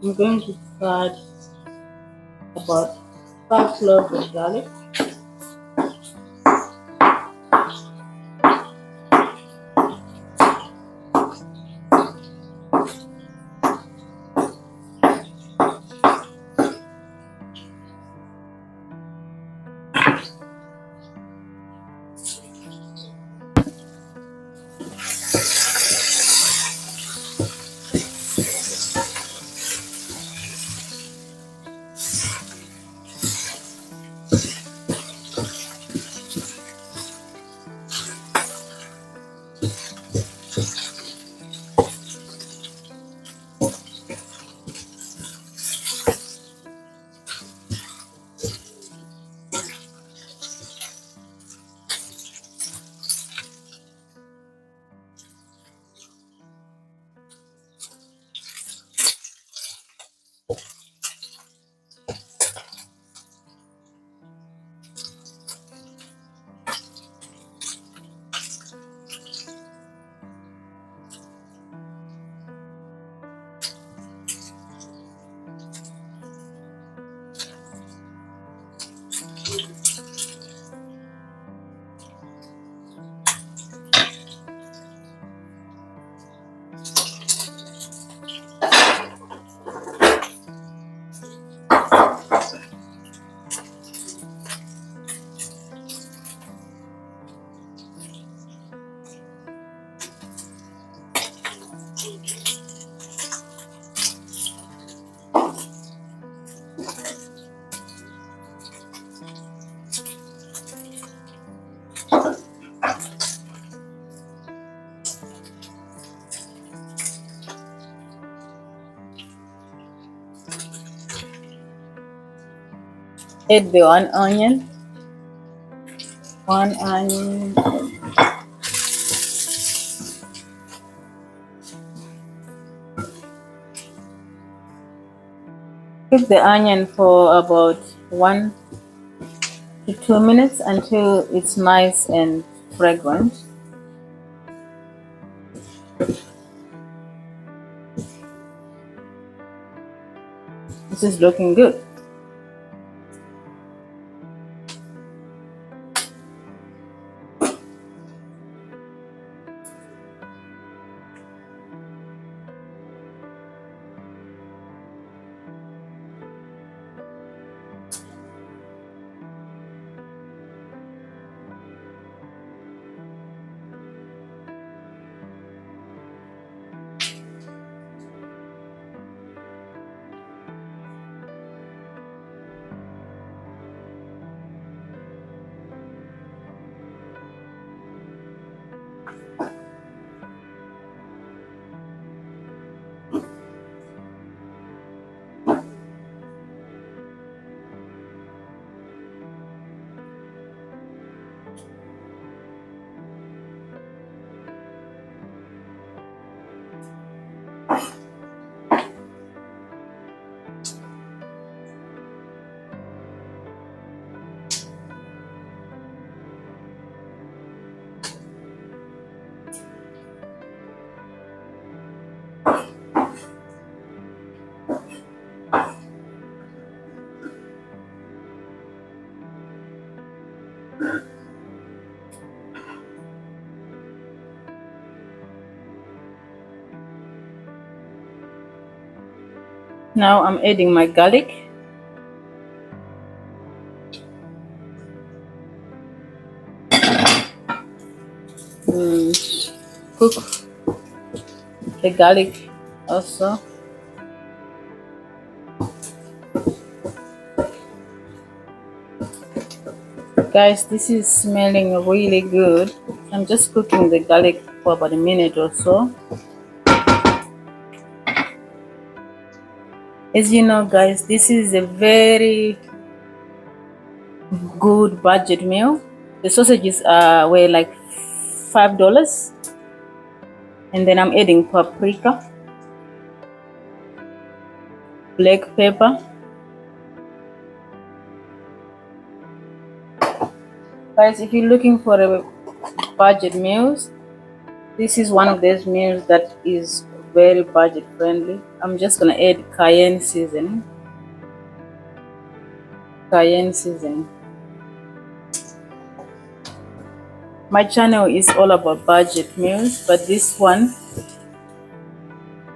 I'm going to add about 5 cloves of garlic. Add the one onion. One onion. Cook the onion for about 1 to 2 minutes until it's nice and fragrant. This is looking good. Now I'm adding my garlic. Cook the garlic also. Guys, this is smelling really good. I'm just cooking the garlic for about a minute or so. As you know, guys, this is a very good budget meal. The sausages were like $5, and then I'm adding paprika, black pepper. Guys, if you're looking for a budget meals, this is one of those meals that is very budget friendly. I'm just gonna add cayenne seasoning. Cayenne seasoning. My channel is all about budget meals, but this one,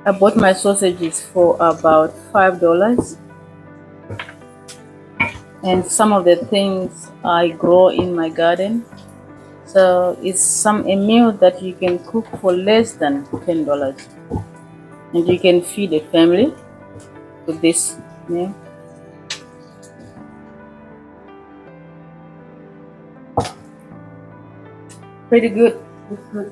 I bought my sausages for about $5, and some of the things I grow in my garden. So it's a meal that you can cook for less than $10, and you can feed a family with this meal. Pretty good. It's good.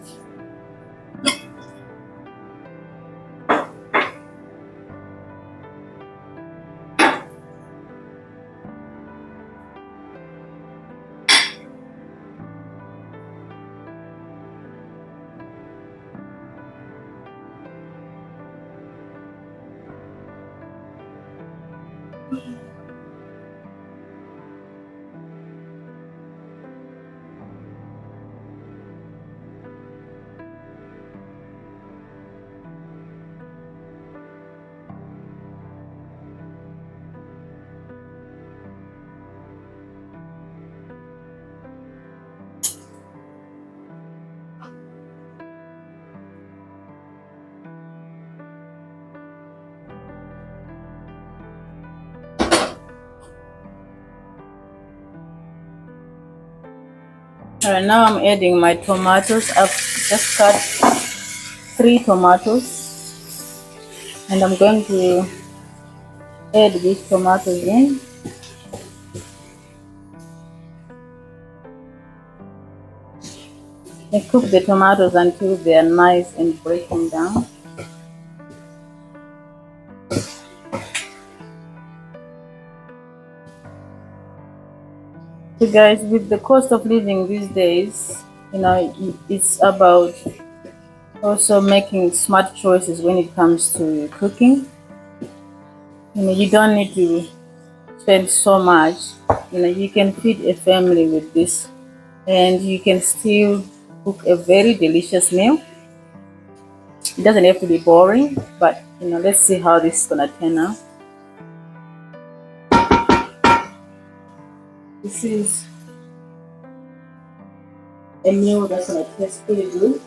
Alright, now I'm adding my tomatoes. I've just cut 3 tomatoes, and I'm going to add these tomatoes in. And cook the tomatoes until they are nice and breaking down. So guys, with the cost of living these days, it's about also making smart choices when it comes to cooking. You don't need to spend so much. You can feed a family with this, and you can still cook a very delicious meal. It doesn't have to be boring, but let's see how this is gonna turn out. This is a meal that's gonna taste pretty good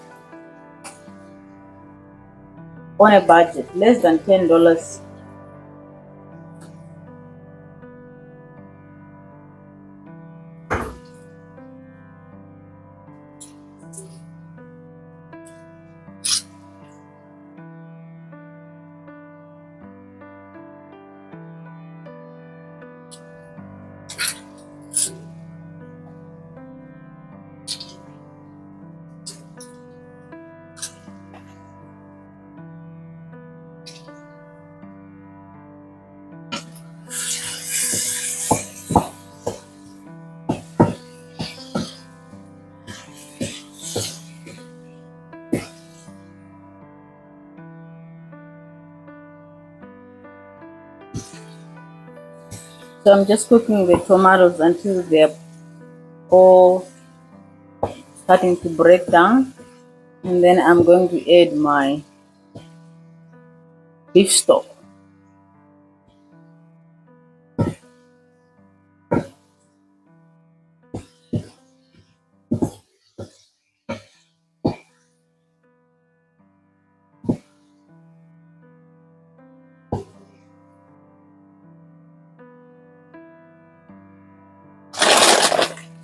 on a budget, less than $10. So I'm just cooking the tomatoes until they're all starting to break down, and then I'm going to add my beef stock.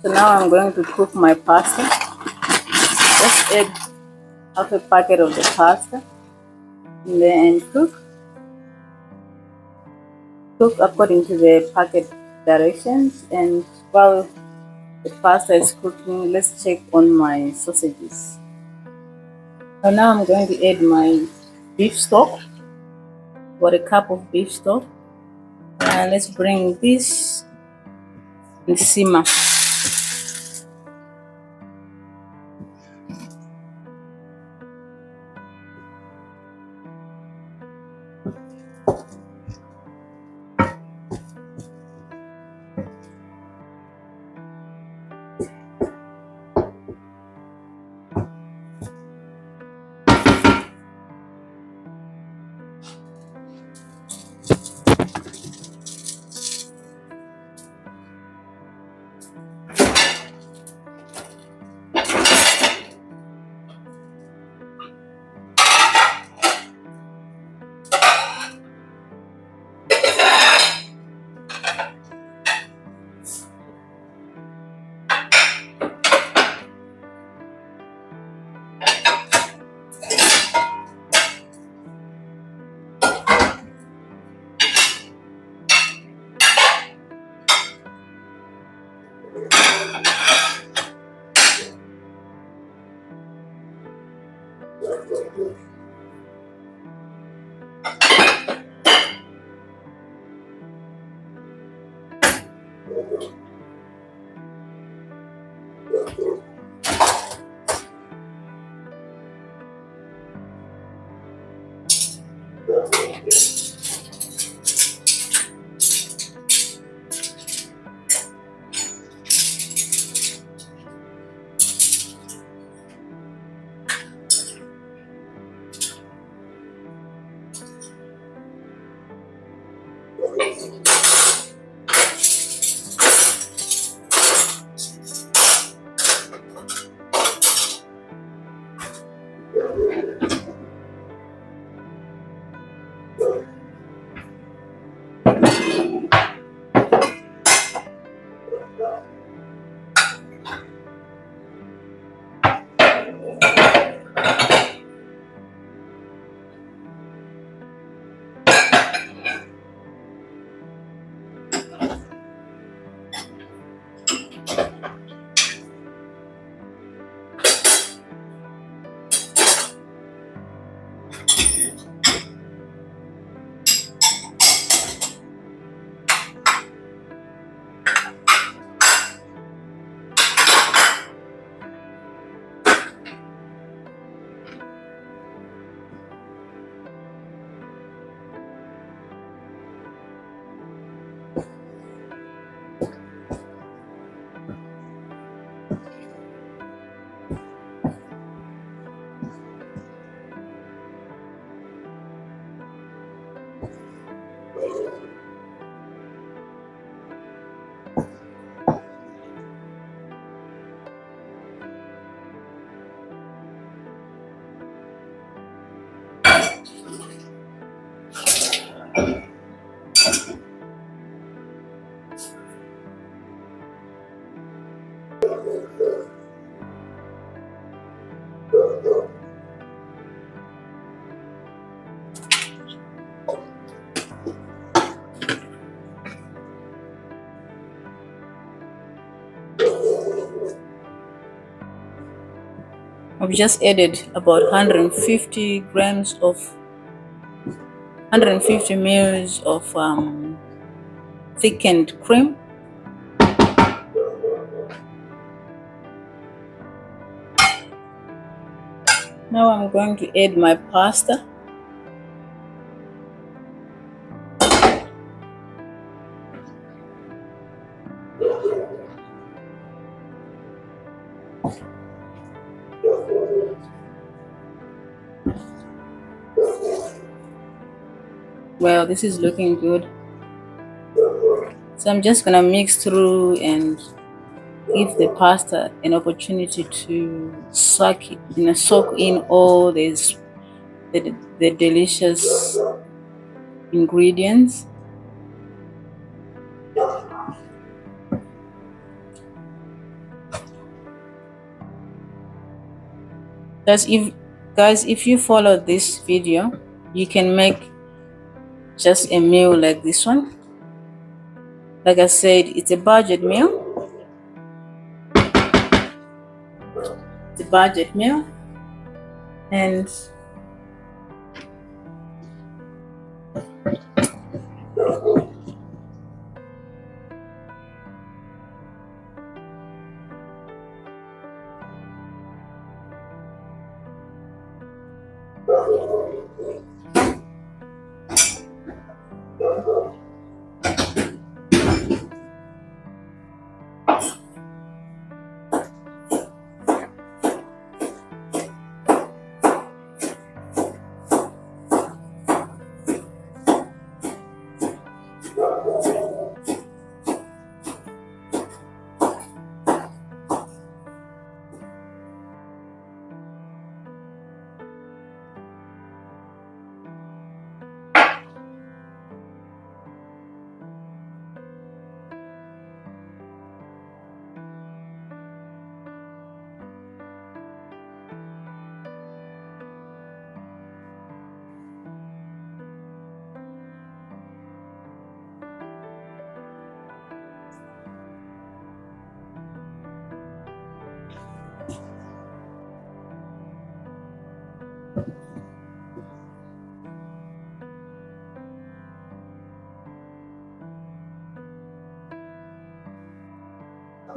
So now I'm going to cook my pasta. Just add half a packet of the pasta, and then cook according to the packet directions. And while the pasta is cooking, let's check on my sausages. So now I'm going to add my beef stock, about a cup of beef stock, and let's bring this and simmer. I've just added about 150 grams of 150 mils of thickened cream. Now I'm going to add my pasta. Well, this is looking good. So I'm just gonna mix through and give the pasta an opportunity to soak in all these the delicious ingredients. Guys, if you follow this video, you can make just a meal like this one. Like I said, it's a budget meal. It's a budget meal, and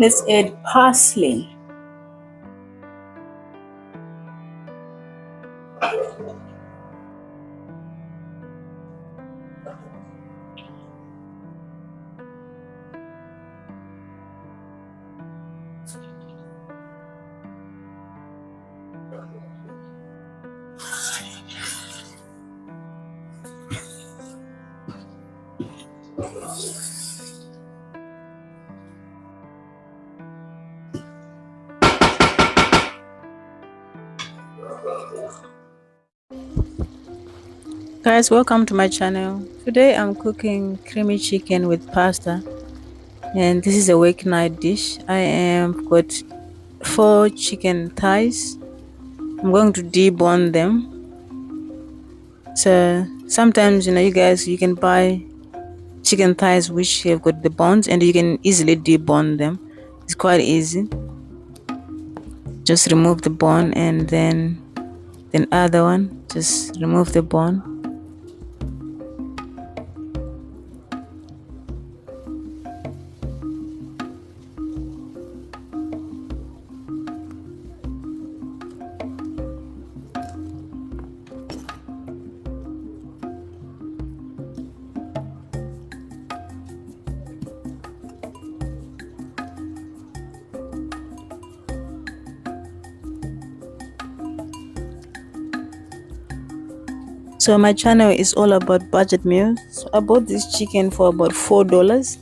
let's add parsley. Guys, welcome to my channel. Today I'm cooking creamy chicken with pasta, and this is a weeknight dish. I am got 4 chicken thighs. I'm going to debone them. So sometimes you guys you can buy chicken thighs which have got the bones, and you can easily debone them. It's quite easy. Just remove the bone, and then other one, just remove the bone. So my channel is all about budget meals. So I bought this chicken for about $4,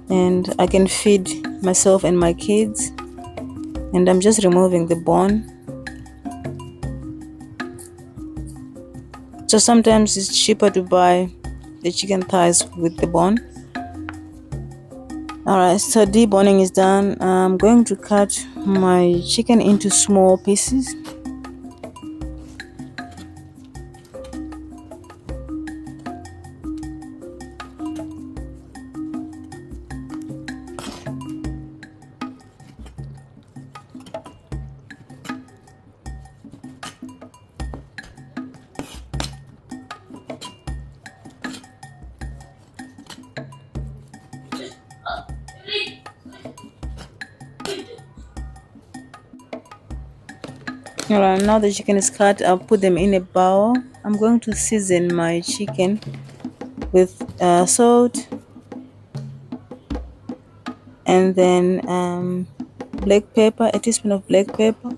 and I can feed myself and my kids. And I'm just removing the bone. So sometimes it's cheaper to buy the chicken thighs with the bone. Alright, so deboning is done. I'm going to cut my chicken into small pieces. Alright, now the chicken is cut. I'll put them in a bowl. I'm going to season my chicken with salt, and then black pepper, a teaspoon of black pepper,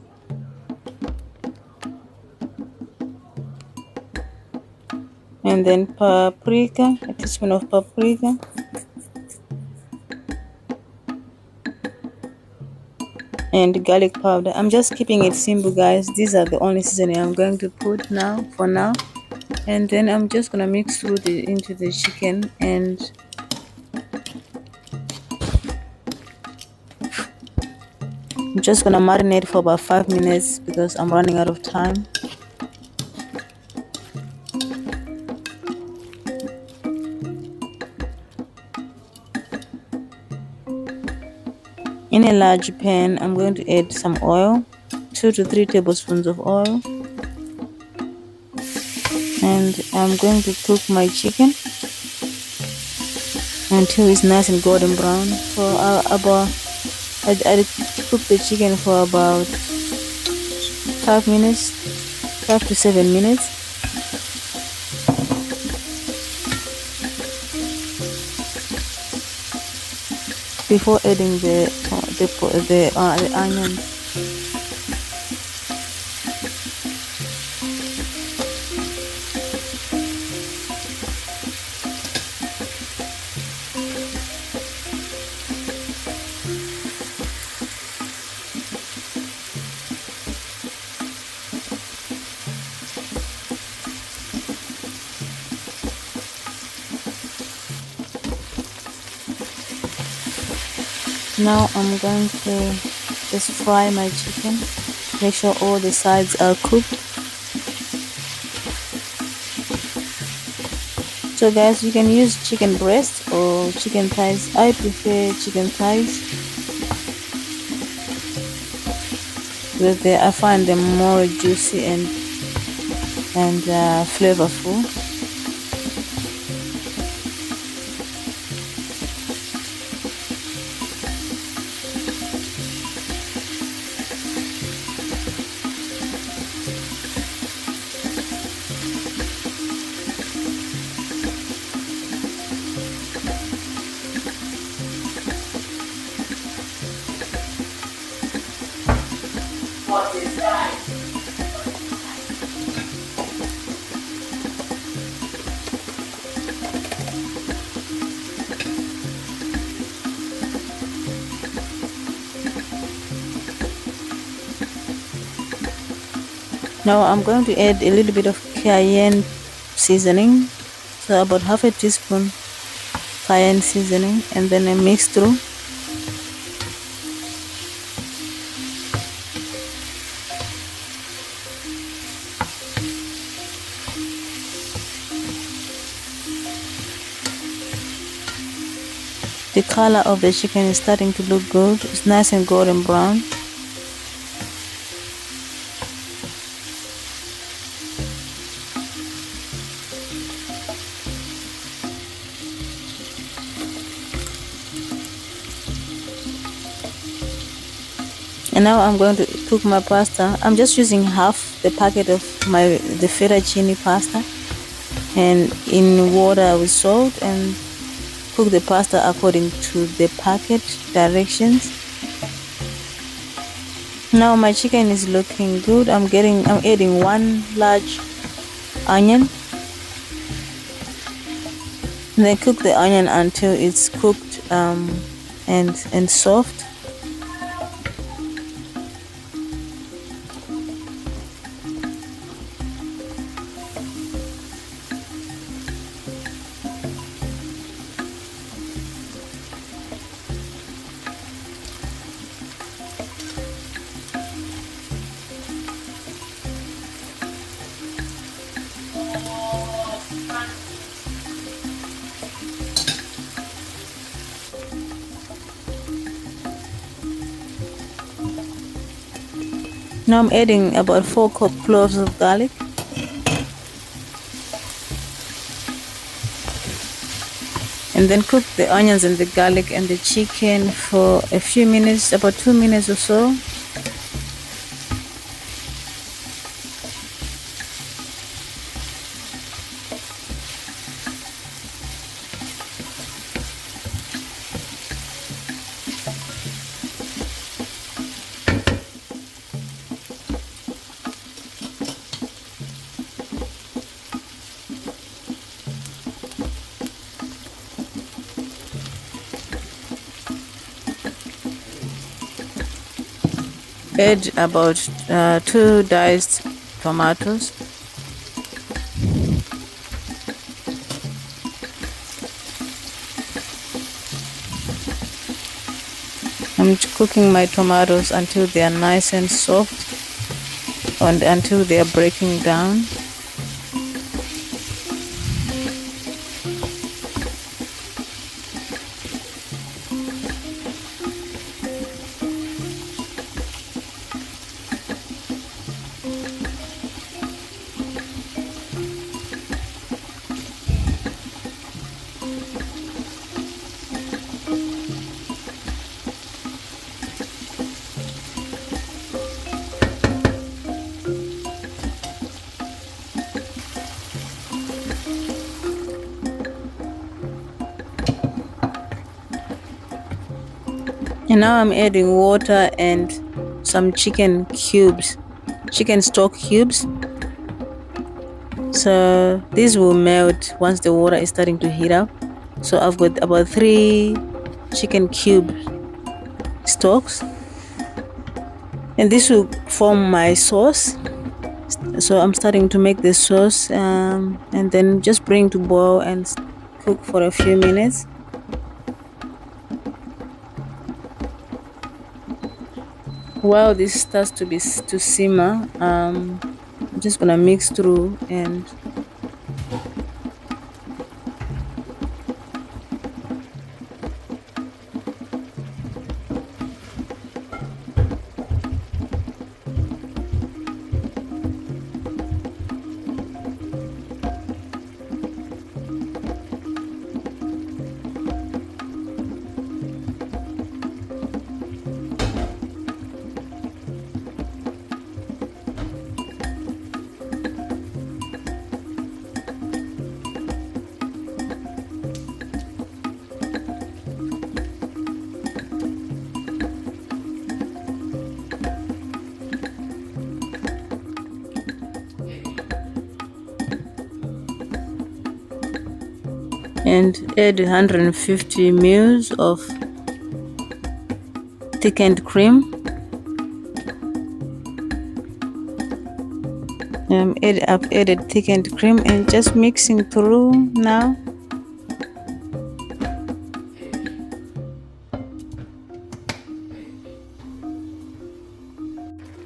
and then paprika, a teaspoon of paprika, and garlic powder. I'm just keeping it simple, guys. These are the only seasoning I'm going to put now for now. And then I'm just gonna mix through into the chicken, and I'm just gonna marinate for about 5 minutes because I'm running out of time. In a large pan, I'm going to add some oil, 2 to 3 tablespoons of oil, and I'm going to cook my chicken until it's nice and golden brown. So I cook the chicken for about 5 minutes, 5 to 7 minutes. Before adding the onions. Now I'm going to just fry my chicken. Make sure all the sides are cooked. So guys, you can use chicken breast or chicken thighs. I prefer chicken thighs because I find them more juicy and flavorful. Now I'm going to add a little bit of cayenne seasoning, so about half a teaspoon cayenne seasoning, and then I mix through. The color of the chicken is starting to look good. It's nice and golden brown. And now I'm going to cook my pasta. I'm just using half the packet of the fettuccine pasta, and in water with salt, and cook the pasta according to the packet directions. Now my chicken is looking good. I'm adding 1 large onion, and then cook the onion until it's cooked and soft. Now I'm adding about 4 cloves of garlic, and then cook the onions and the garlic and the chicken for a few minutes, about 2 minutes or so. Add about 2 diced tomatoes. I'm cooking my tomatoes until they are nice and soft, and until they are breaking down. And now I'm adding water and some chicken stock cubes. So these will melt once the water is starting to heat up. So I've got about 3 chicken cube stalks, and this will form my sauce. So I'm starting to make the sauce, and then just bring to boil and cook for a few minutes. While this starts to simmer, I'm just gonna mix through and add 150 ml of thickened cream. I've added thickened cream and just mixing through now.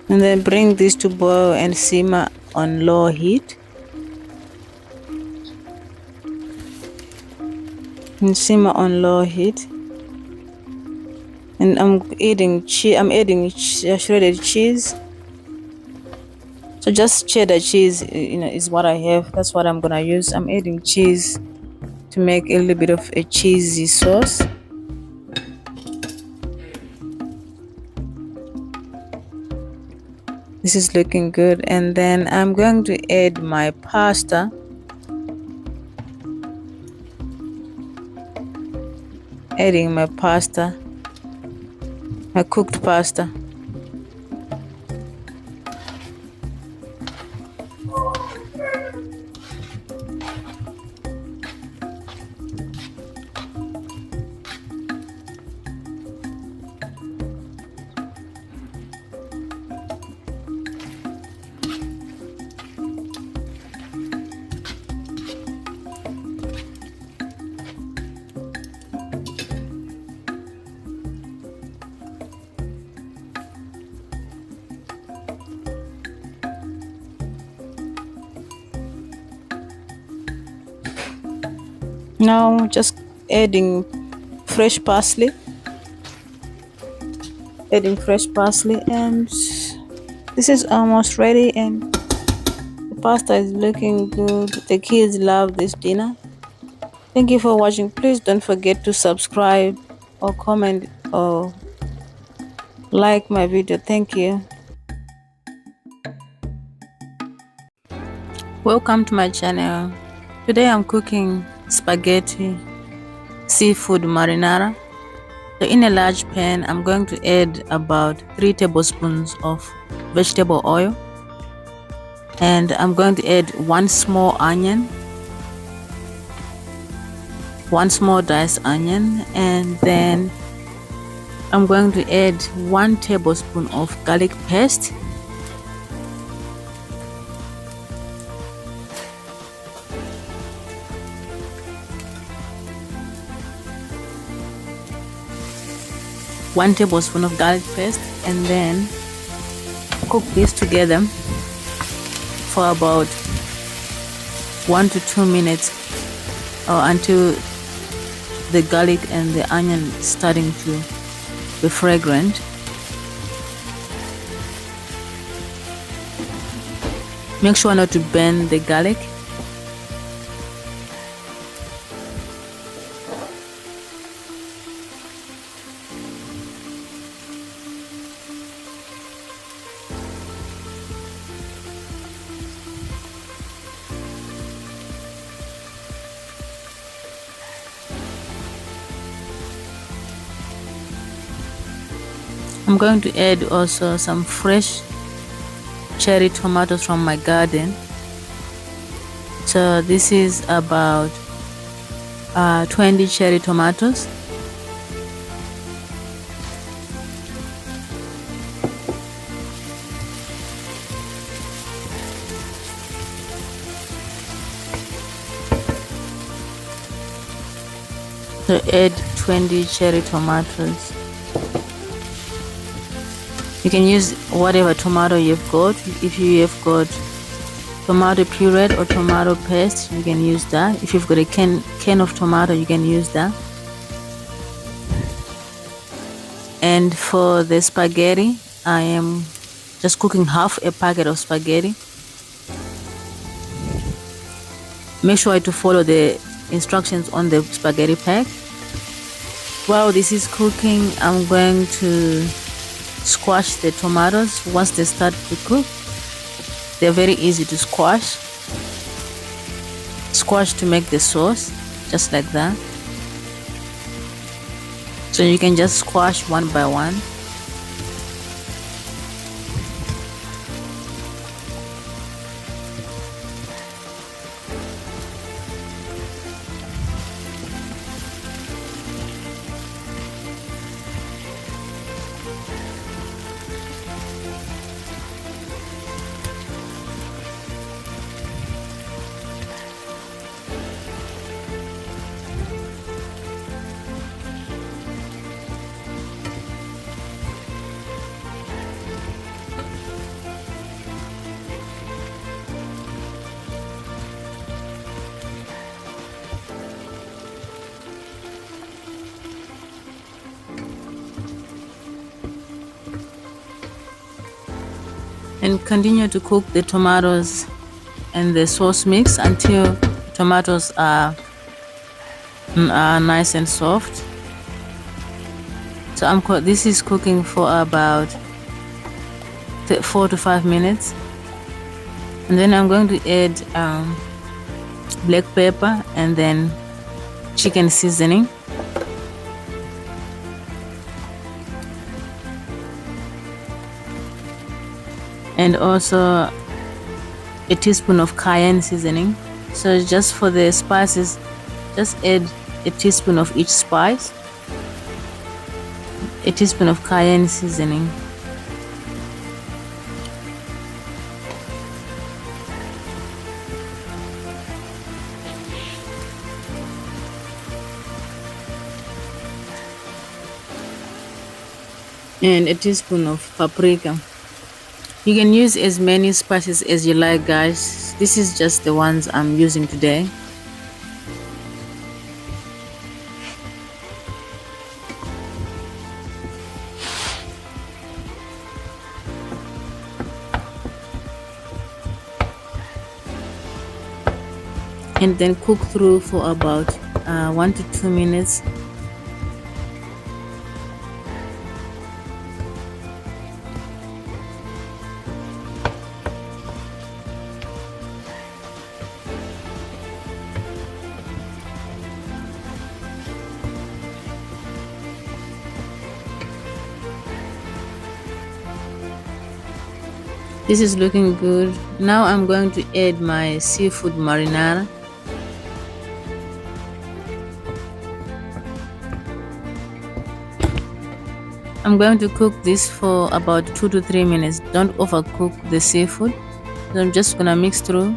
And then bring this to boil and simmer on low heat. And simmer on low heat. And I'm adding shredded cheese. So just cheddar cheese, is what I have. That's what I'm gonna use. I'm adding cheese to make a little bit of a cheesy sauce. This is looking good. And then I'm going to add my pasta. Adding my pasta, my cooked pasta. Now just adding fresh parsley. Adding fresh parsley, and this is almost ready, and the pasta is looking good. The kids love this dinner. Thank you for watching. Please don't forget to subscribe or comment or like my video. Thank you. Welcome to my channel. Today I'm cooking spaghetti seafood marinara. So in a large pan, I'm going to add about 3 tablespoons of vegetable oil, and I'm going to add 1 small onion, 1 small diced onion, and then I'm going to add 1 tablespoon of garlic paste, one tablespoon of garlic paste, and then cook this together for about 1 to 2 minutes, or until the garlic and the onion starting to be fragrant. Make sure not to burn the garlic. I'm going to add also some fresh cherry tomatoes from my garden. So this is about 20 cherry tomatoes. So add 20 cherry tomatoes. You can use whatever tomato you've got. If you have got tomato puree or tomato paste, you can use that. If you've got a can of tomato, you can use that. And for the spaghetti, I am just cooking half a packet of spaghetti. Make sure to follow the instructions on the spaghetti pack. While this is cooking, I'm going to squash the tomatoes. Once they start to cook, they're very easy to squash. Squash to make the sauce, just like that. So you can just squash one by one. and continue to cook the tomatoes and the sauce mix until tomatoes are nice and soft. So this is cooking for about 4 to 5 minutes, and then I'm going to add black pepper and then chicken seasoning, and also a teaspoon of cayenne seasoning. So just for the spices, just add a teaspoon of each spice, a teaspoon of cayenne seasoning, and a teaspoon of paprika. You can use as many spices as you like, guys. This is just the ones I'm using today. And then cook through for about 1 to 2 minutes. This is looking good. Now I'm going to add my seafood marinara. I'm going to cook this for about 2 to 3 minutes. Don't overcook the seafood. So I'm just gonna mix through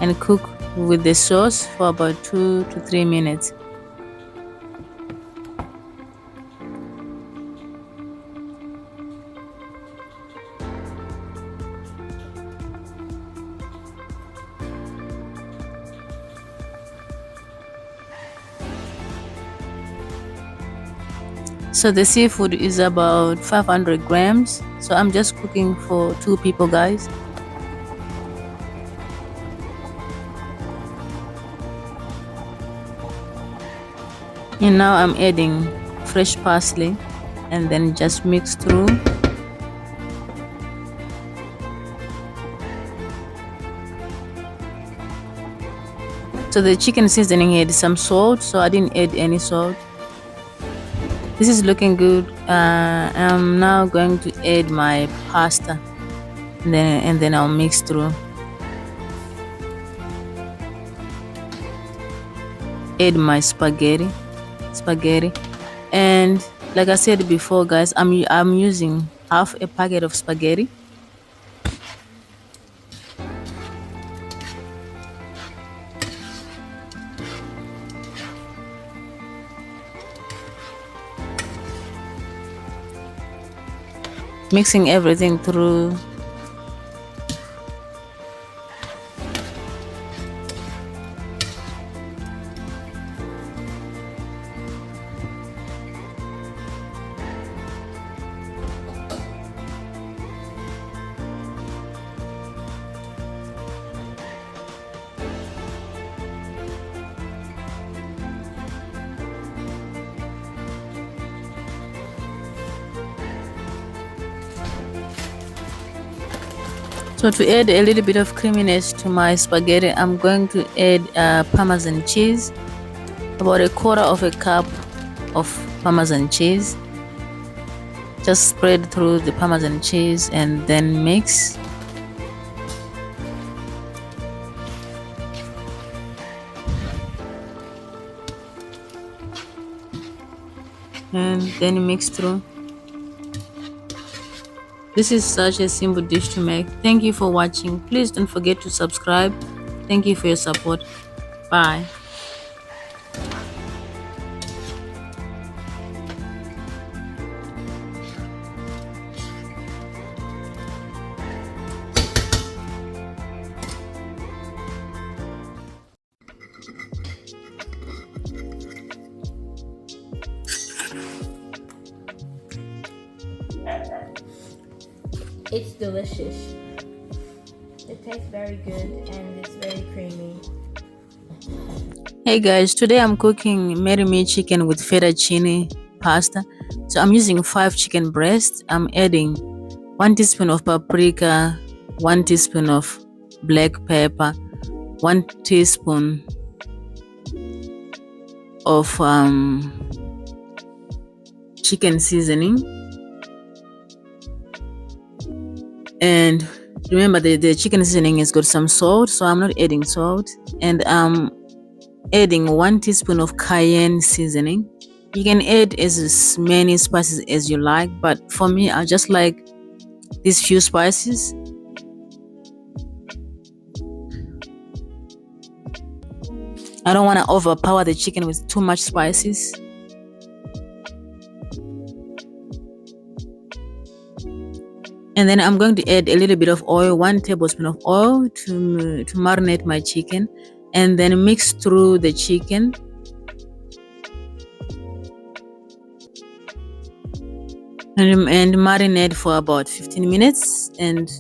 and cook with the sauce for about 2 to 3 minutes. So the seafood is about 500 grams. So I'm just cooking for 2 people, guys. And now I'm adding fresh parsley and then just mix through. So the chicken seasoning had some salt, so I didn't add any salt. This is looking good. I'm now going to add my pasta, and then I'll mix through. Add my spaghetti, and like I said before, guys, I'm using half a packet of spaghetti. Mixing everything through. So to add a little bit of creaminess to my spaghetti, I'm going to add Parmesan cheese, about 1/4 cup of Parmesan cheese. Just spread through the Parmesan cheese and then mix. And then mix through. This is such a simple dish to make. Thank you for watching. Please don't forget to subscribe. Thank you for your support. Bye. It's delicious. It tastes very good and it's very creamy. Hey guys, today I'm cooking marinara chicken with fettuccine pasta. So I'm using 5 chicken breasts. I'm adding 1 teaspoon of paprika, 1 teaspoon of black pepper, 1 teaspoon of chicken seasoning, and remember the chicken seasoning has got some salt, so I'm not adding salt, and I'm adding 1 teaspoon of cayenne seasoning. You can add as many spices as you like, but for me I just like these few spices. I don't want to overpower the chicken with too much spices. And then I'm going to add a little bit of oil, 1 tablespoon of oil to marinate my chicken, and then mix through the chicken. And marinate for about 15 minutes. And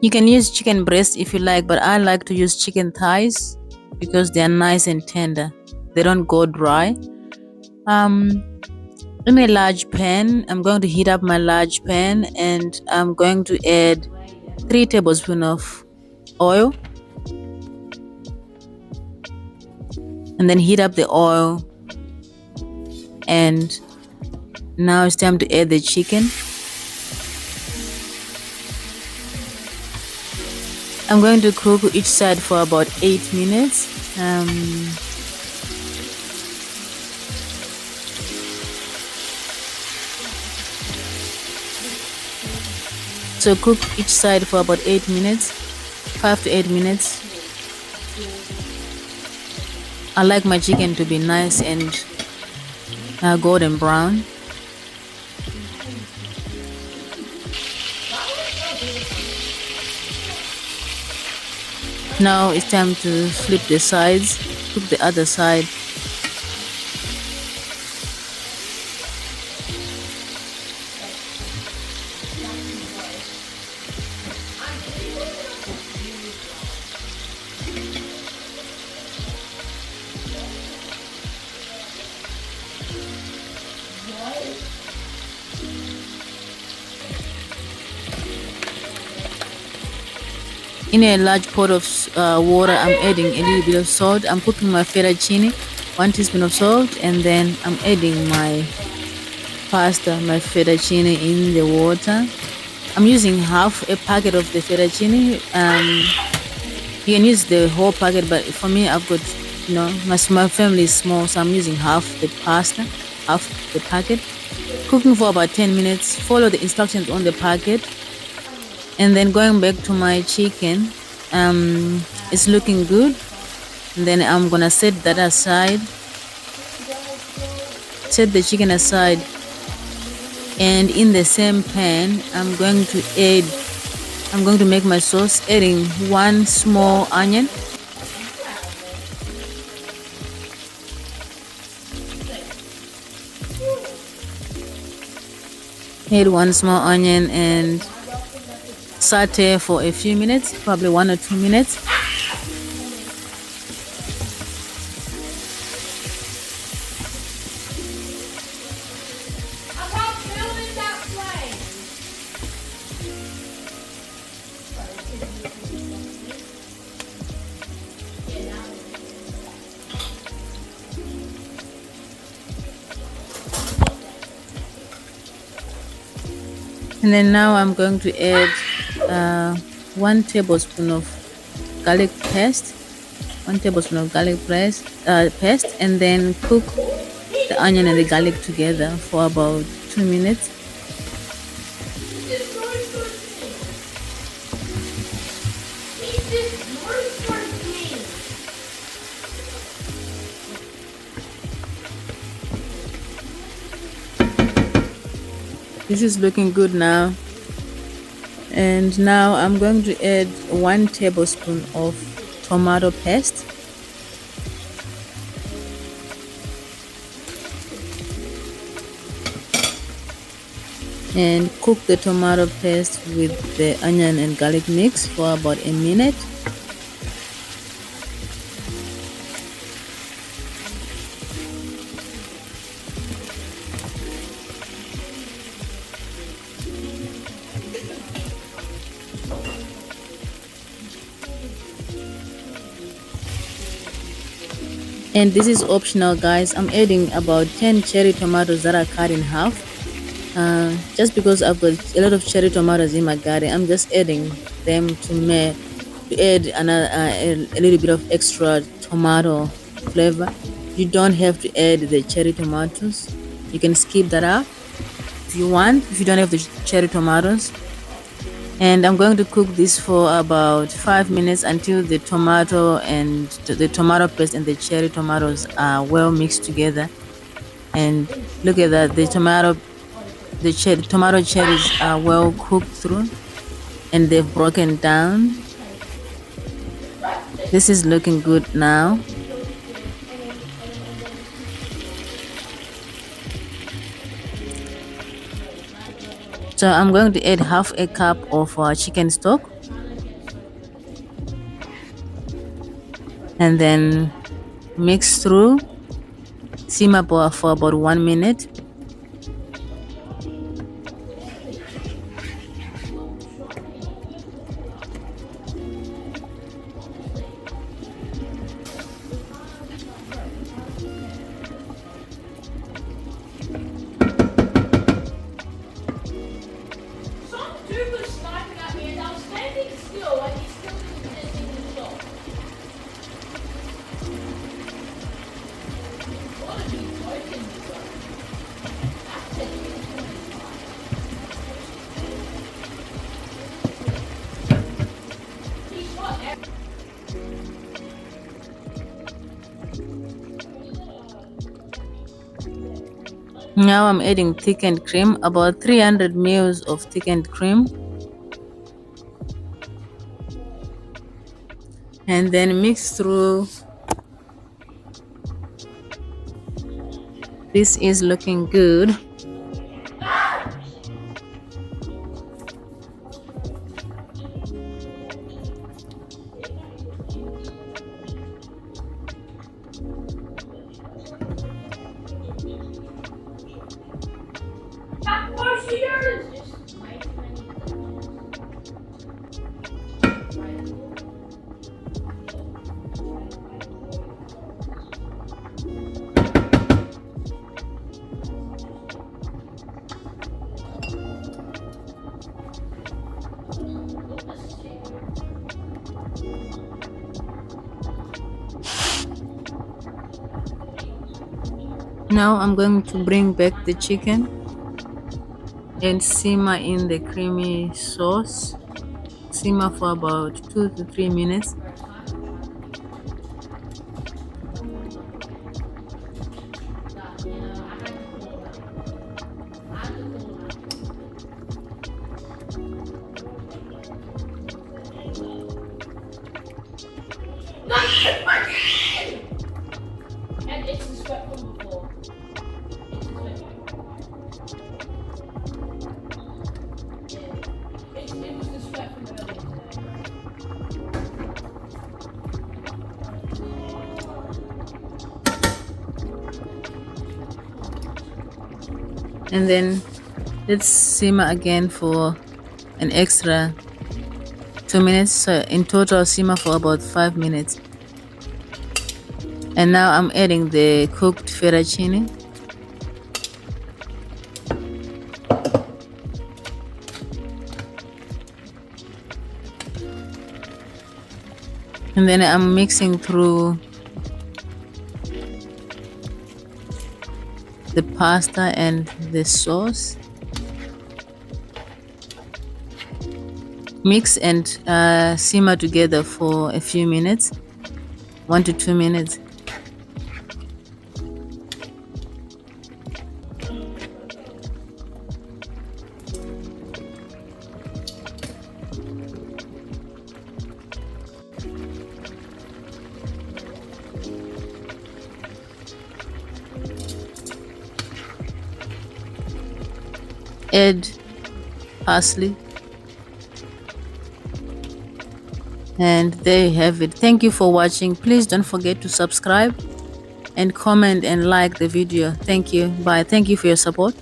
you can use chicken breast if you like, but I like to use chicken thighs because they are nice and tender. They don't go dry. In a large pan, I'm going to heat up my large pan, and I'm going to add 3 tablespoons of oil, and then heat up the oil. And now it's time to add the chicken. I'm going to cook each side for about 8 minutes. So cook each side for about 8 minutes, 5 to 8 minutes. I like my chicken to be nice and golden brown. Now it's time to flip the sides, cook the other side. In a large pot of water, I'm adding a little bit of salt. I'm cooking my fettuccine, 1 teaspoon of salt, and then I'm adding my pasta, my fettuccine in the water. I'm using half a packet of the fettuccine. You can use the whole packet, but for me, I've got, my family is small, so I'm using half the pasta, half the packet. Cooking for about 10 minutes. Follow the instructions on the packet. And then going back to my chicken, it's looking good. And then I'm gonna set that aside. Set the chicken aside, and in the same pan, I'm going to make my sauce, adding 1 small onion. Add 1 small onion and saute for a few minutes, probably 1 or 2 minutes. And then now I'm going to add 1 tablespoon of garlic paste, 1 tablespoon of garlic paste, and then cook the onion and the garlic together for about 2 minutes. This is looking good now. And now I'm going to add 1 tablespoon of tomato paste. And cook the tomato paste with the onion and garlic mix for about a minute. And this is optional, guys. I'm adding about 10 cherry tomatoes that are cut in half. Just because I've got a lot of cherry tomatoes in my garden, I'm just adding them to add a little bit of extra tomato flavor. You don't have to add the cherry tomatoes. You can skip that out if you want, if you don't have the cherry tomatoes. And I'm going to cook this for about 5 minutes until the tomato and the tomato paste and the cherry tomatoes are well mixed together. And look at that, the tomato cherries are well cooked through and they've broken down. This is looking good now. So I'm going to add half a cup of chicken stock and then mix through, simmer for about 1 minute. Now I'm adding thickened cream, about 300 ml of thickened cream. And then mix through. This is looking good. Now I'm going to bring back the chicken and simmer in the creamy sauce. Simmer for about 2 to 3 minutes. And then let's simmer again for an extra 2 minutes. So in total simmer for about 5 minutes. And now I'm adding the cooked fettuccine. And then I'm mixing through the pasta and the sauce. Mix and simmer together for a few minutes, 1 to 2 minutes. add parsley, and there you have it. Thank you for watching. Please don't forget to subscribe and comment and like the video. Thank you. Bye. Thank you for your support.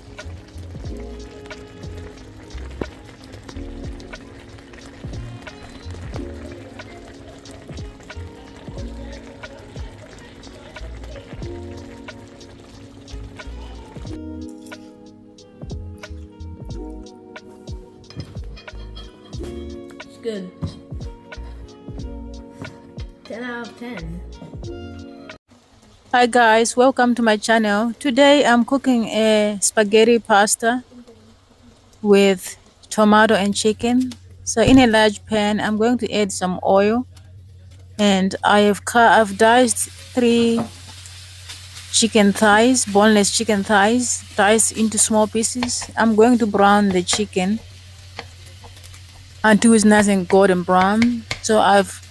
It's good. 10 out of 10. Hi guys, welcome to my channel. Today I'm cooking a spaghetti pasta with tomato and chicken. So in a large pan, I'm going to add some oil, and I've diced 3 chicken thighs, boneless chicken thighs, diced into small pieces. I'm going to brown the chicken until it's nice and golden brown. So I've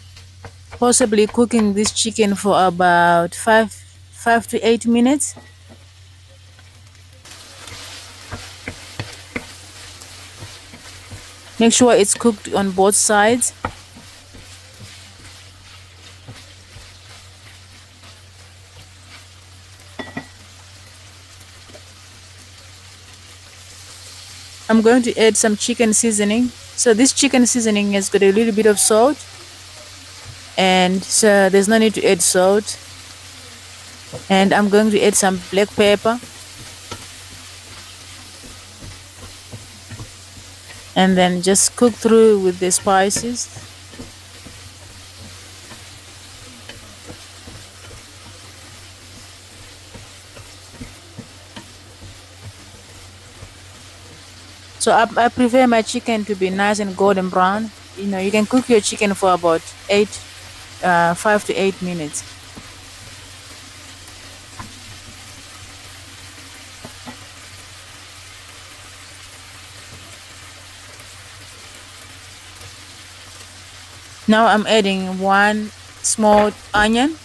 possibly cooking this chicken for about 5 to 8 minutes. Make sure it's cooked on both sides. I'm going to add some chicken seasoning. So this chicken seasoning has got a little bit of salt, and so there's no need to add salt. And I'm going to add some black pepper, and then just cook through with the spices. So I prefer my chicken to be nice and golden brown. You can cook your chicken for about 5 to 8 minutes. Now I'm adding 1 small onion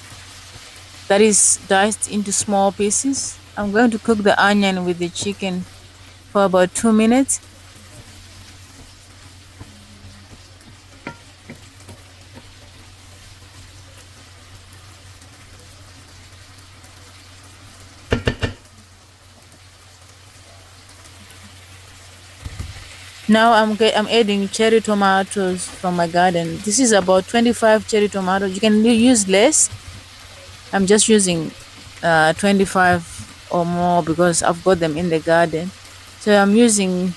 that is diced into small pieces. I'm going to cook the onion with the chicken for about 2 minutes. Now I'm adding cherry tomatoes from my garden. This is about 25 cherry tomatoes. You can use less. I'm just using 25 or more because I've got them in the garden. So I'm using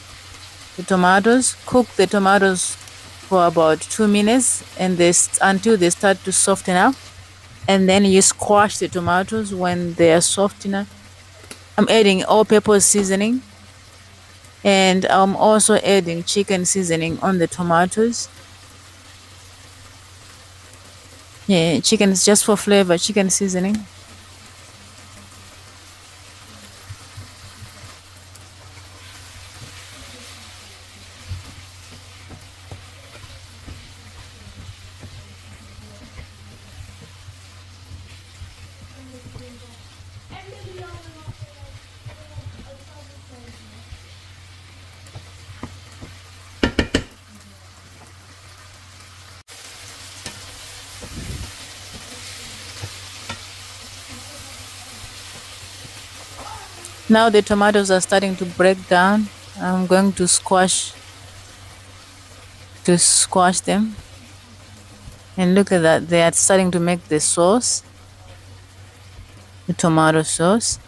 the tomatoes. Cook the tomatoes for about 2 minutes and until they start to soften up. And then you squash the tomatoes when they are soft enough. I'm adding all-purpose seasoning, and I'm also adding chicken seasoning on the tomatoes. Yeah, chicken is just for flavor, chicken seasoning. Now the tomatoes are starting to break down. I'm going to squash them. And look at that, they are starting to make the sauce, the tomato sauce.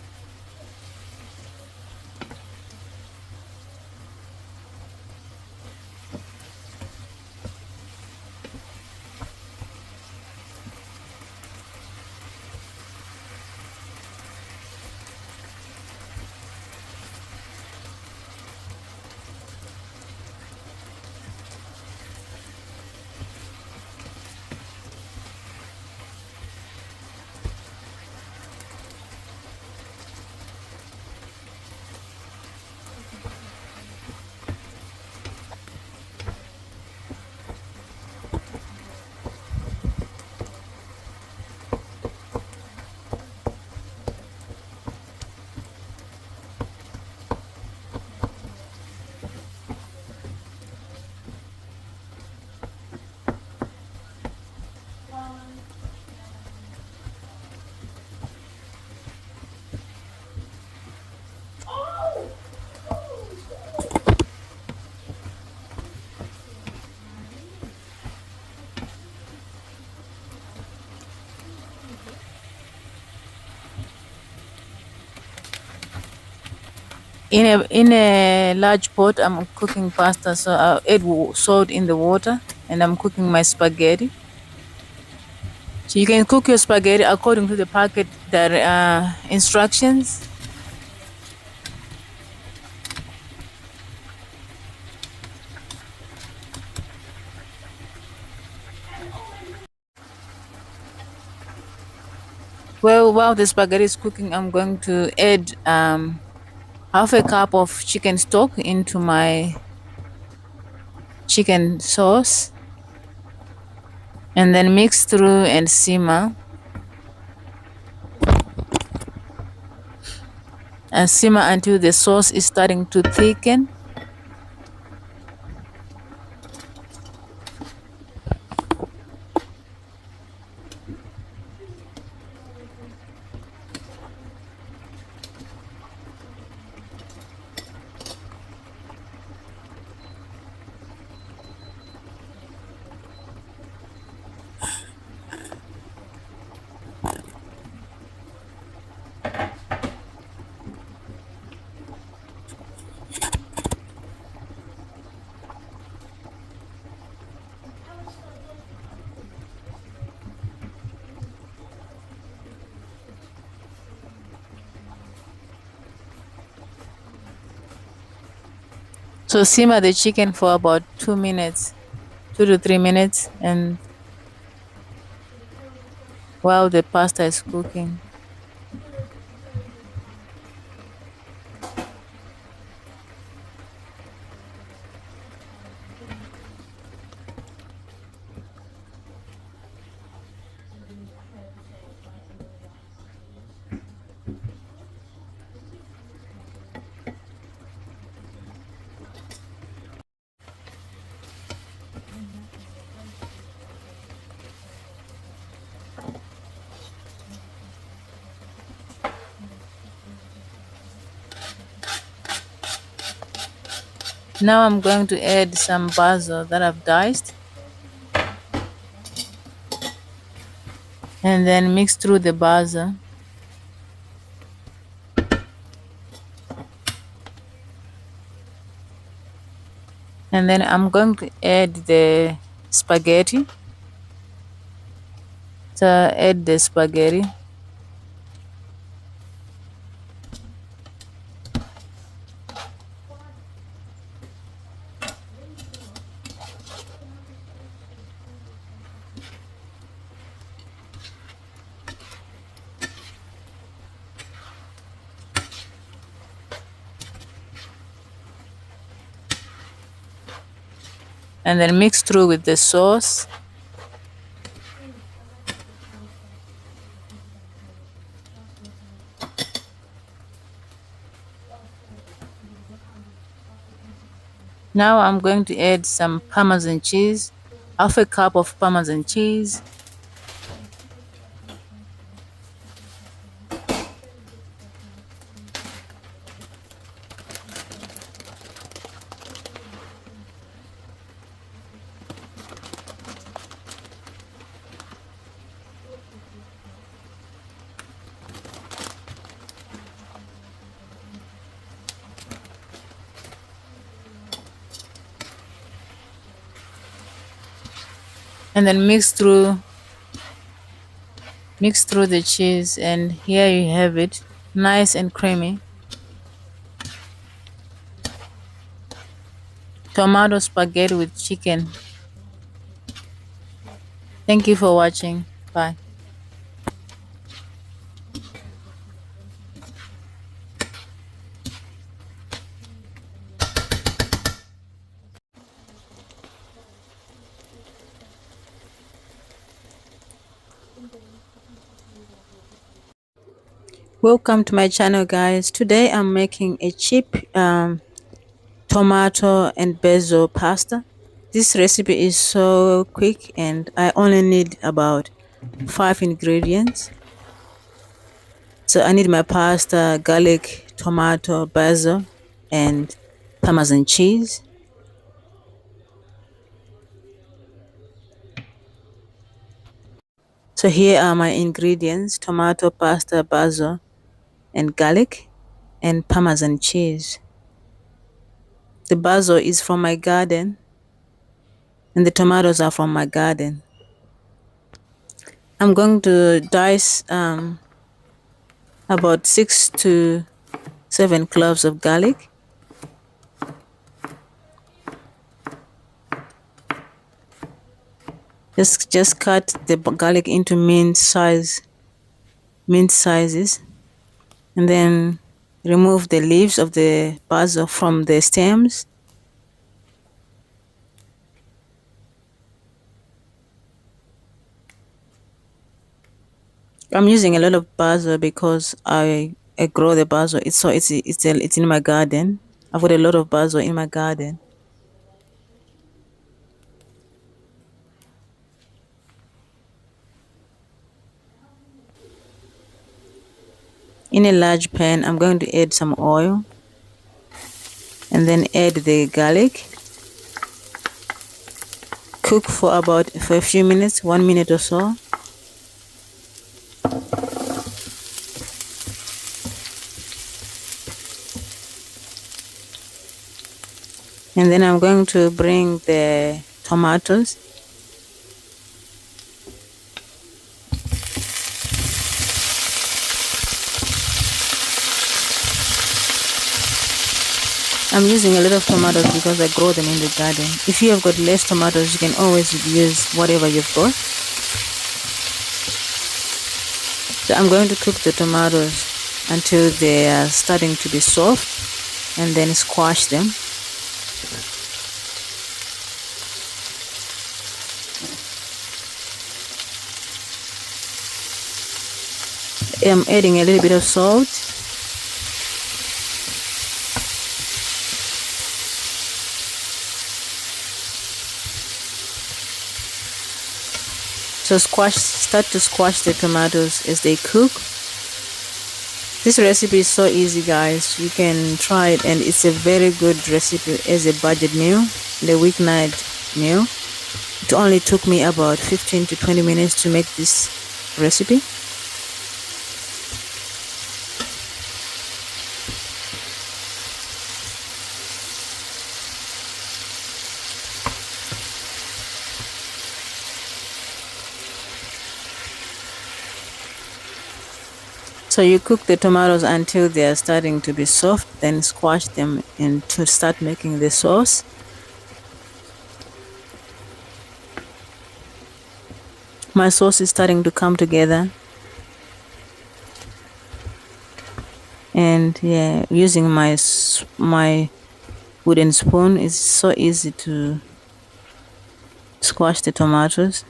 In a large pot, I'm cooking pasta, so I'll add salt in the water, and I'm cooking my spaghetti. So you can cook your spaghetti according to the packet that instructions. Well, while the spaghetti is cooking, I'm going to add half a cup of chicken stock into my chicken sauce, and then mix through and simmer. And simmer until the sauce is starting to thicken. So simmer the chicken for about 2 minutes, 2 to 3 minutes, and while the pasta is cooking. Now I'm going to add some basil that I've diced, and then mix through the basil. And then I'm going to add the spaghetti. So add the spaghetti. And then mix through with the sauce. Now I'm going to add some Parmesan cheese, half a cup of Parmesan cheese. And then mix through the cheese, and here you have it, nice and creamy. Tomato spaghetti with chicken. Thank you for watching. Bye. Welcome to my channel, guys. Today I'm making a cheap tomato and basil pasta. This recipe is so quick and I only need about 5 ingredients. So I need my pasta, garlic, tomato, basil, and Parmesan cheese. So here are my ingredients: tomato, pasta, basil, and garlic, and Parmesan cheese. The basil is from my garden, and the tomatoes are from my garden. I'm going to dice about 6 to 7 cloves of garlic. Just cut the garlic into mint sizes, and then remove the leaves of the basil from the stems. I'm using a lot of basil because I grow the basil. It's in my garden. I've got a lot of basil in my garden. In a large pan, I'm going to add some oil and then add the garlic. Cook for a few minutes, 1 minute or so. And then I'm going to bring the tomatoes. I'm using a lot of tomatoes because I grow them in the garden. If you have got less tomatoes, you can always use whatever you've got. So I'm going to cook the tomatoes until they are starting to be soft, and then squash them. I'm adding a little bit of salt. So start to squash the tomatoes as they cook. This recipe is so easy, guys. You can try it, and it's a very good recipe as a budget meal, the weeknight meal. It only took me about 15 to 20 minutes to make this recipe. So you cook the tomatoes until they are starting to be soft, then squash them and to start making the sauce. My sauce is starting to come together. And yeah, using my wooden spoon is so easy to squash the tomatoes.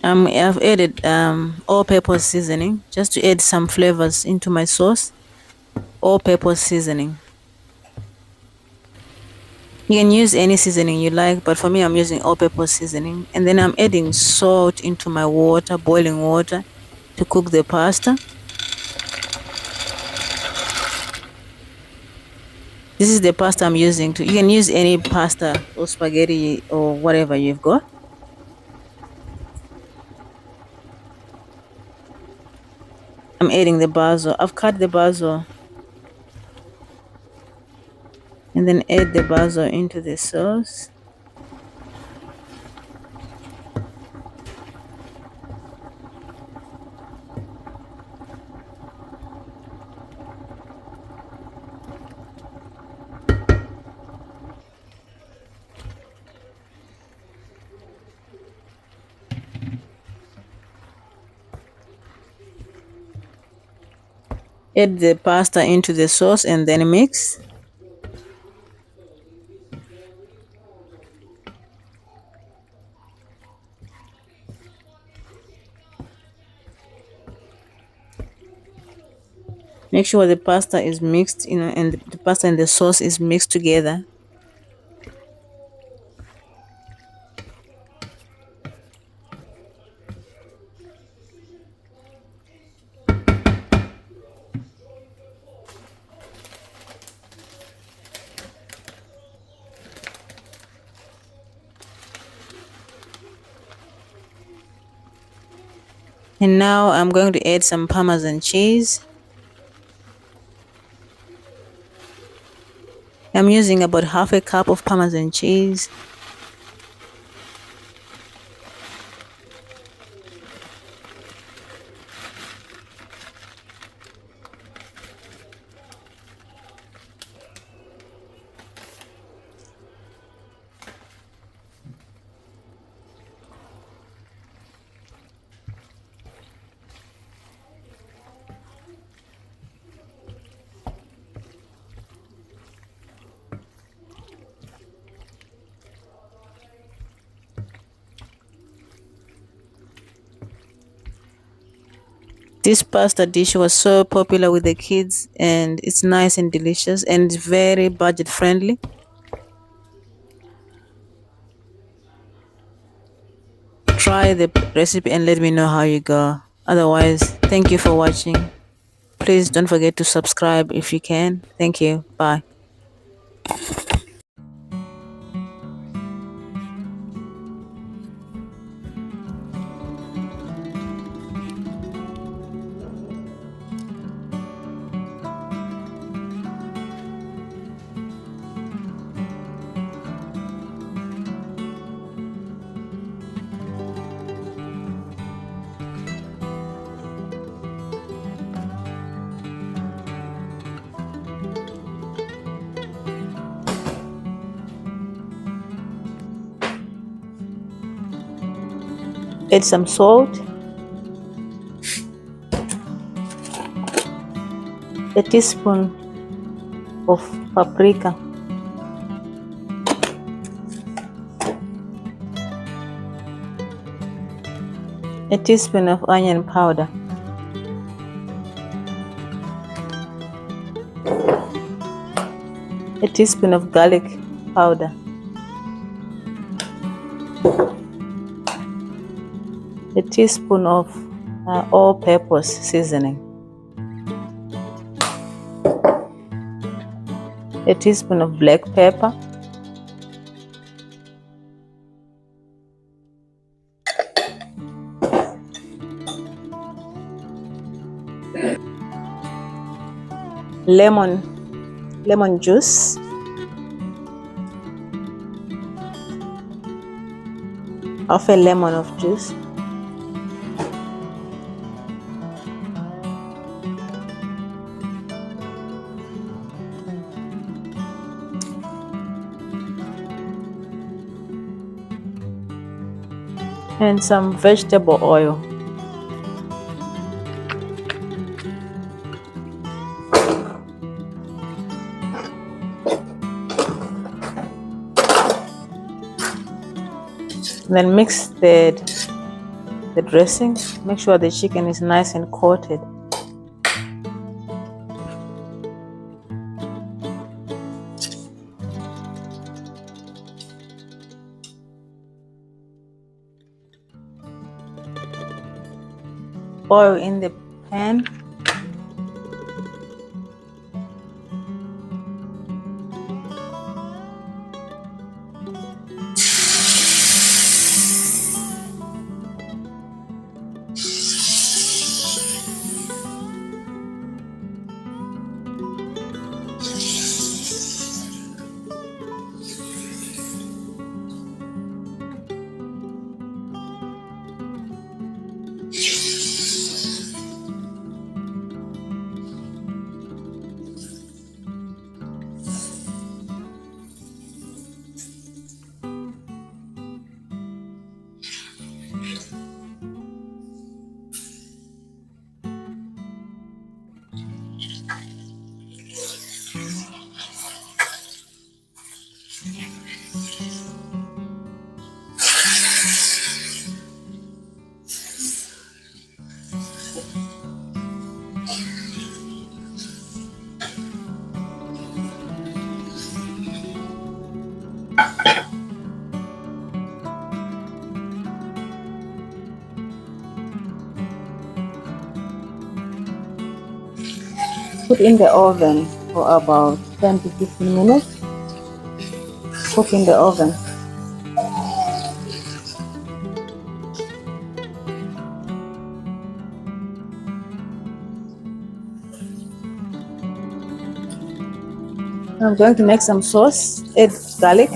I've added all-purpose seasoning just to add some flavors into my sauce. All-purpose seasoning. You can use any seasoning you like, but for me, I'm using all-purpose seasoning. And then I'm adding salt into my water, boiling water, to cook the pasta. This is the pasta I'm using. You can use any pasta or spaghetti or whatever you've got. I'm adding the basil. I've cut the basil. And then add the basil into the sauce. Add the pasta into the sauce and then mix. Make sure the pasta is mixed, and the pasta and the sauce is mixed together. And now I'm going to add some Parmesan cheese. I'm using about half a cup of Parmesan cheese. This pasta dish was so popular with the kids, and it's nice and delicious and very budget friendly. Try the recipe and let me know how you go. Otherwise, thank you for watching. Please don't forget to subscribe if you can. Thank you. Bye. Add some salt, a teaspoon of paprika, a teaspoon of onion powder, a teaspoon of garlic powder, a teaspoon of all-purpose seasoning, a teaspoon of black pepper, lemon juice, half a lemon of juice, and some vegetable oil. Then mix the dressing. Make sure the chicken is nice and coated. Oil in the pan. Put in the oven for about 10 to 15 minutes. Cook in the oven. I'm going to make some sauce. Add garlic.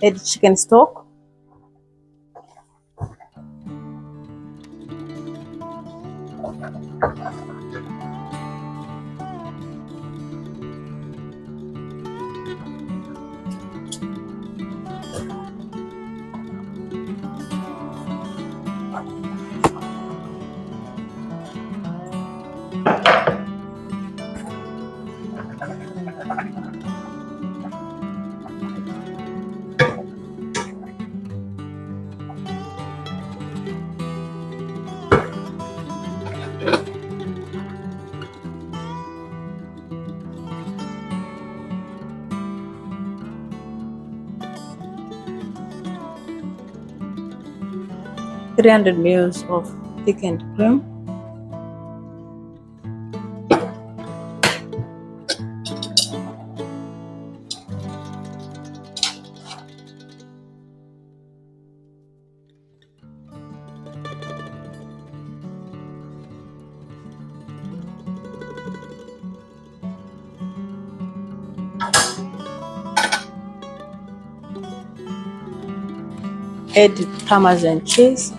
Add chicken stock. Three hundred ml of thickened cream. Add Parmesan cheese.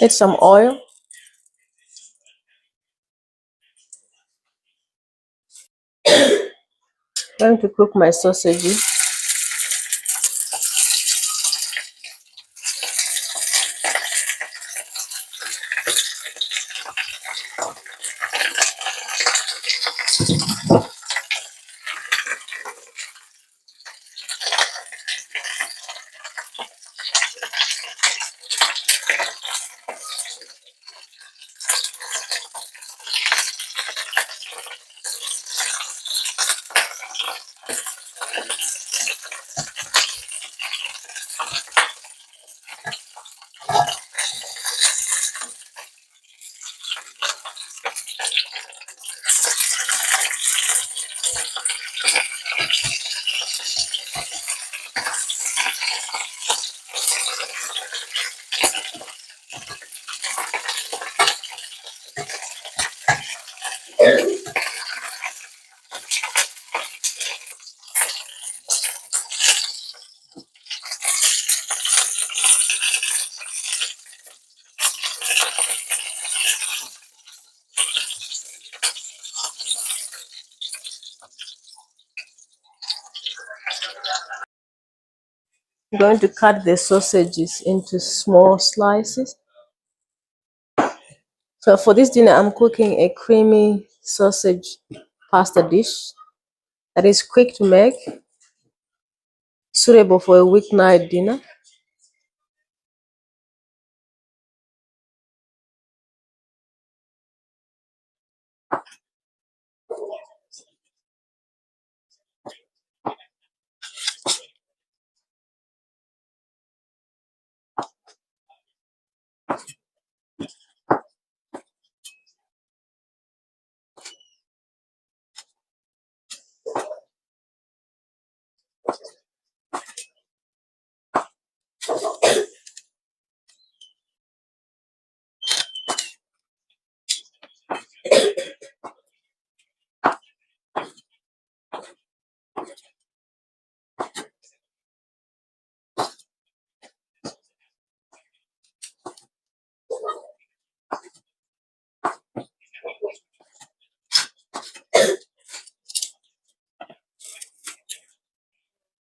Add some oil. I'm going to cook my sausages. I'm going to cut the sausages into small slices. So for this dinner, I'm cooking a creamy sausage pasta dish that is quick to make, suitable for a weeknight dinner.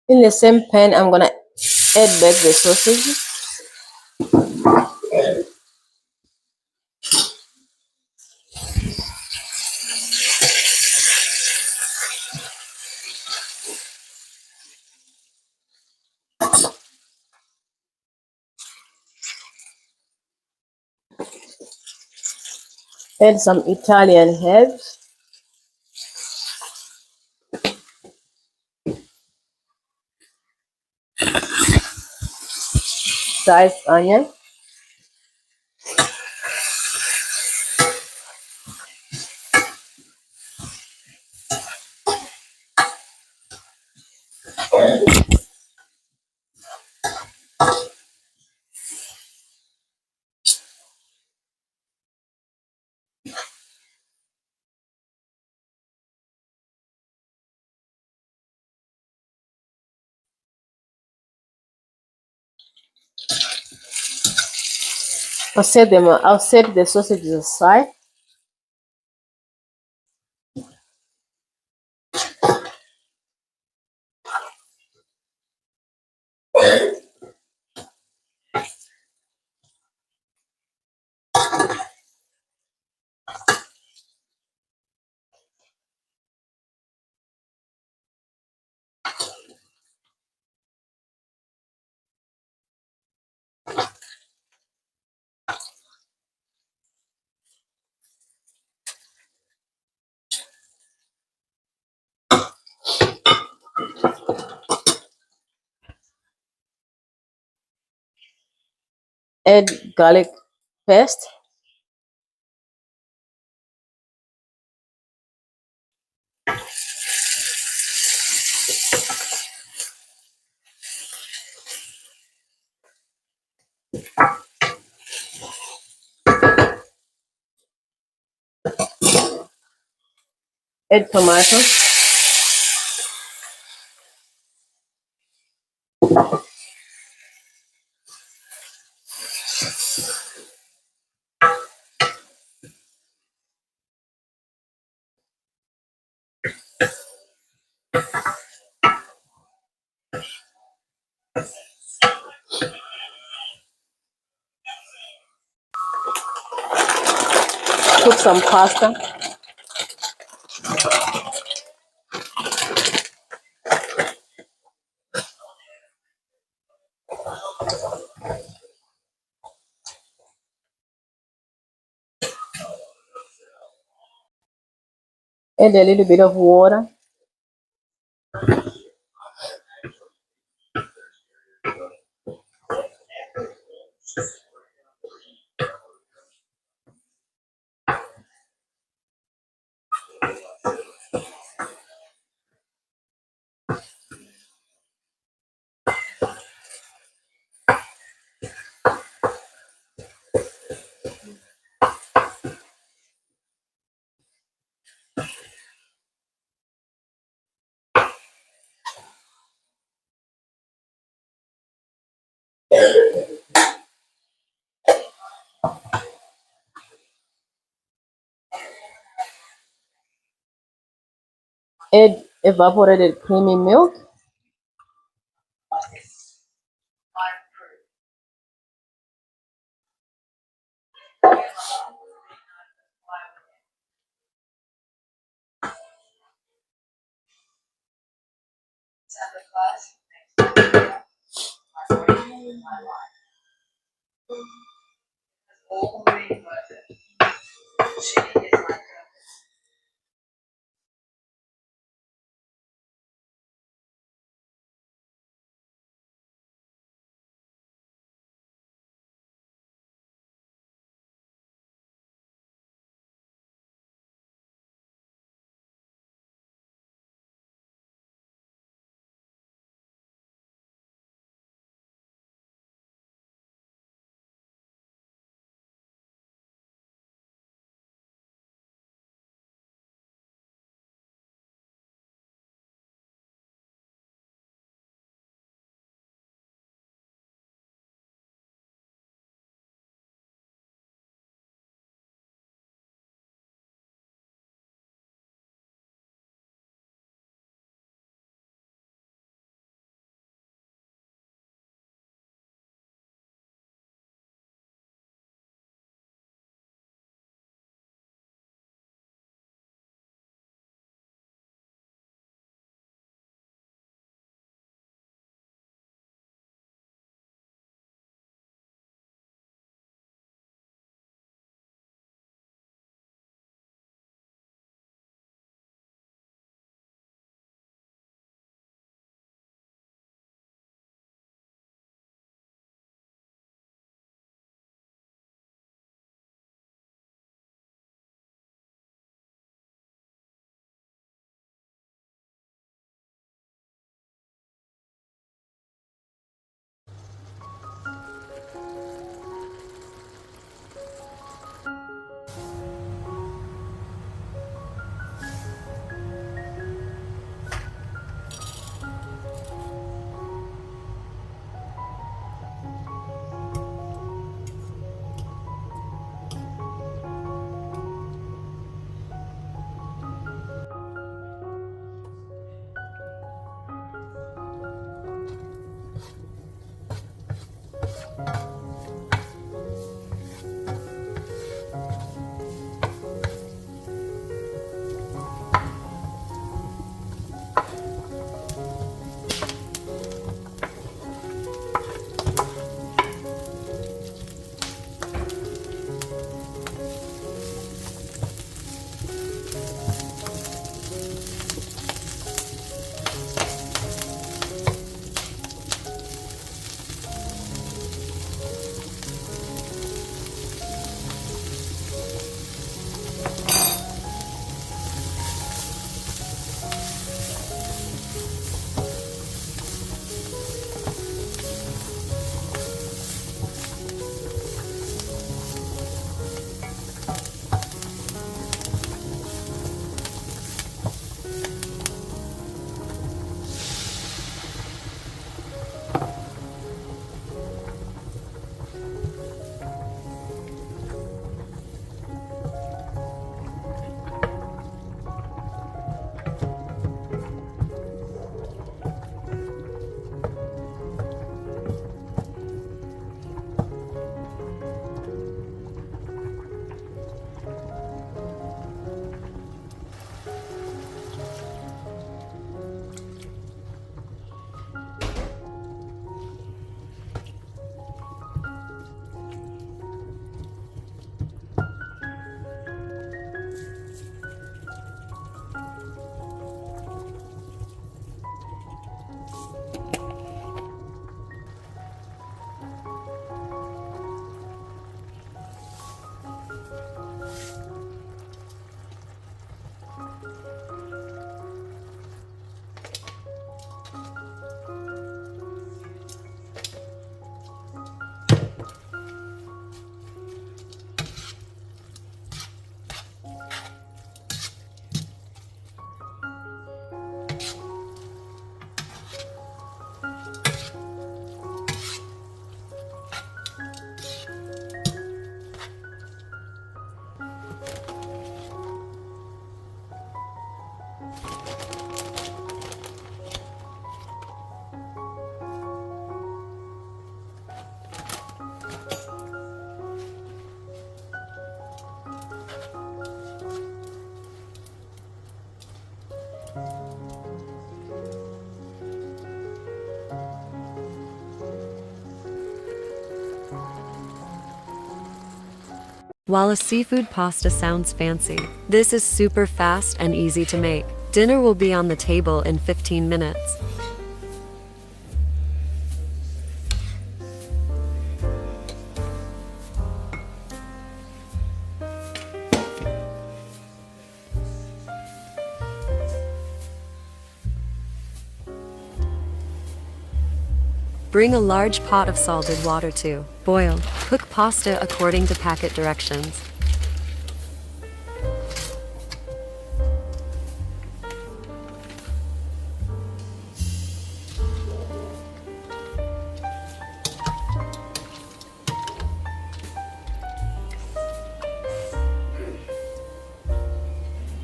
In the same pan, I'm gonna add back the sausages. Add some Italian herbs, diced onion, I'll set the sausages aside. Add garlic paste, add tomato, cook some pasta, add a little bit of water, Add evaporated creamy milk. While a seafood pasta sounds fancy, this is super fast and easy to make. Dinner will be on the table in 15 minutes. Bring a large pot of salted water to boil. Cook pasta according to packet directions.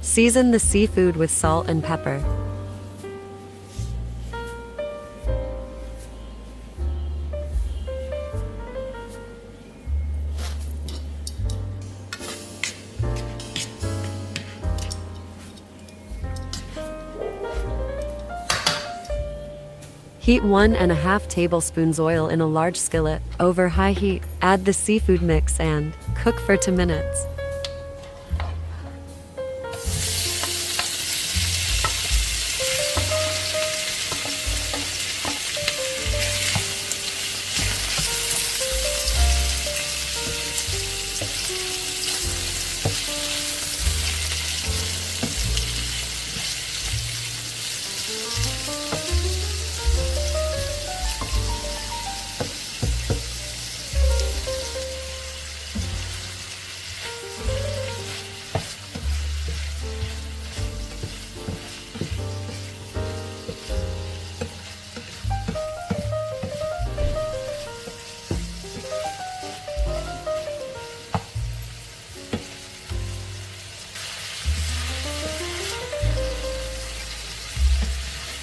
Season the seafood with salt and pepper. Heat 1.5 tablespoons oil in a large skillet over high heat. Add the seafood mix and cook for 2 minutes.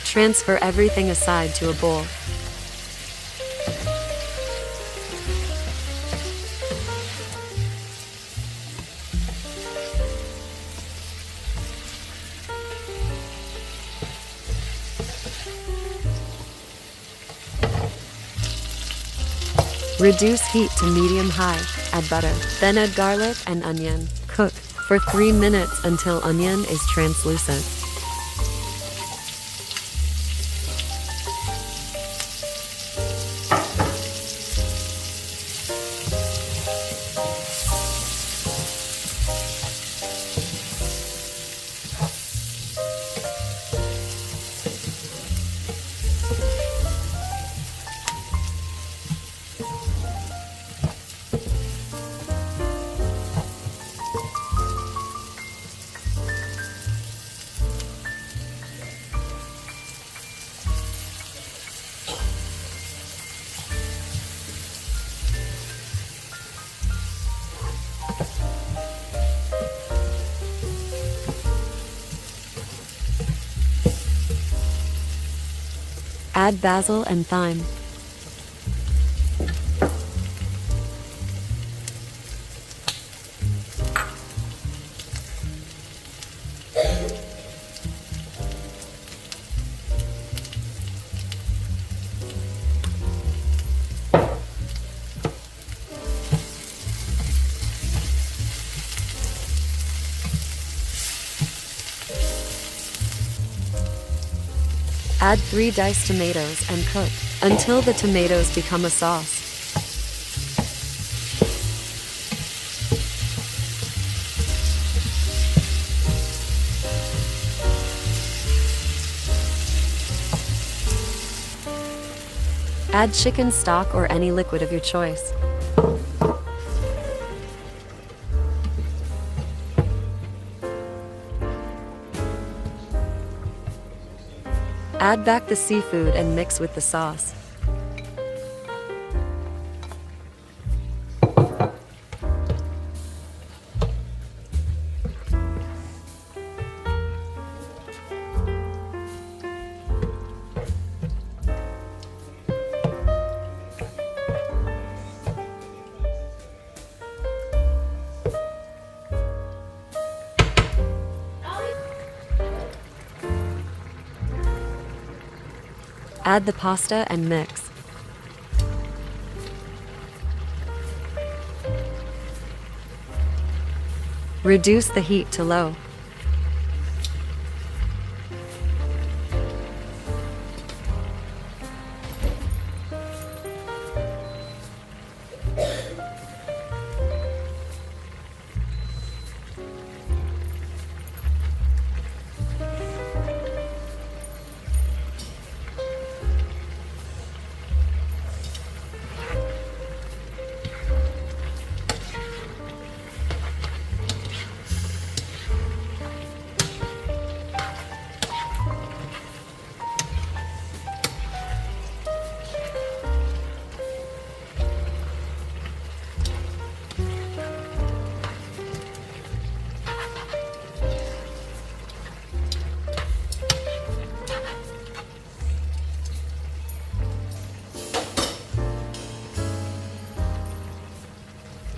Transfer everything aside to a bowl. Reduce heat to medium-high. Add butter. Then add garlic and onion. Cook for 3 minutes until onion is translucent. Add basil and thyme. Add 3 diced tomatoes and cook until the tomatoes become a sauce. Add chicken stock or any liquid of your choice. Add back the seafood and mix with the sauce. Add the pasta and mix. Reduce the heat to low.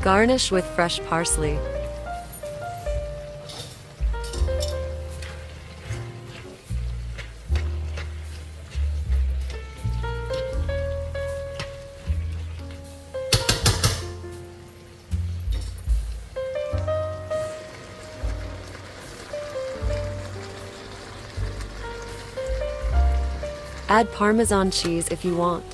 Garnish with fresh parsley. Add Parmesan cheese if you want.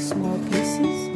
small pieces.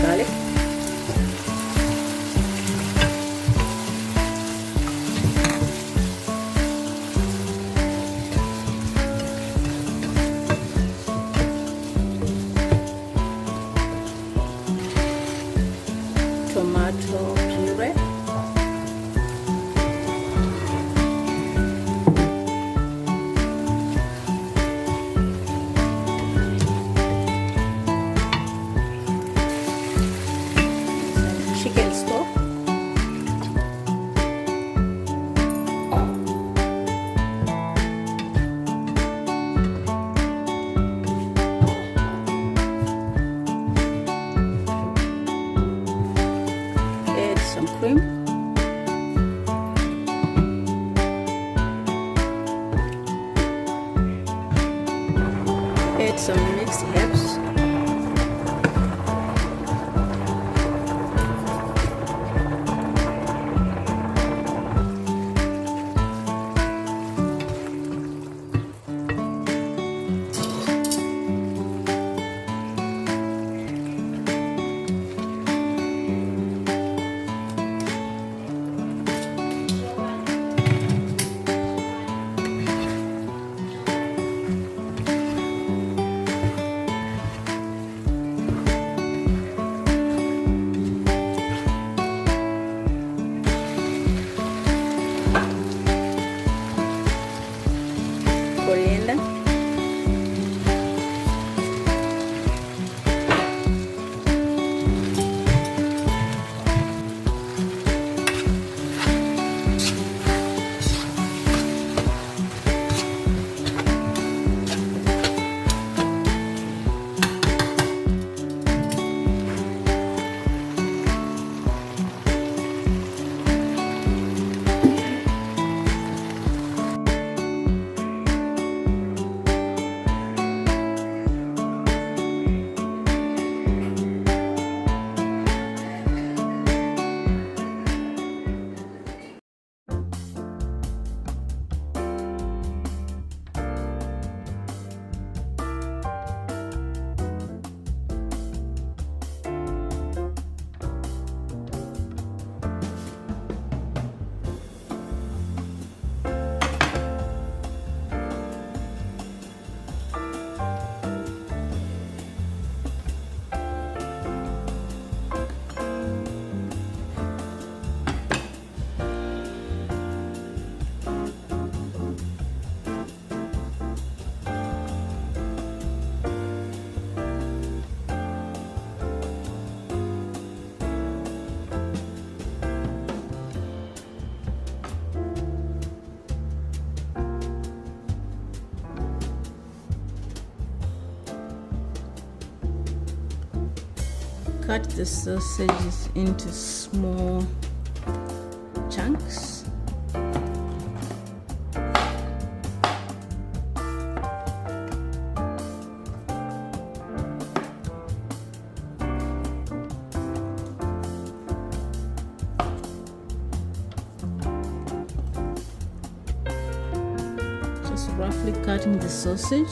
Garlic, tomato puree, chicken stock, add some cream, add some mixed herbs, coriander, cut the sausages into small chunks. Just roughly cutting the sausage.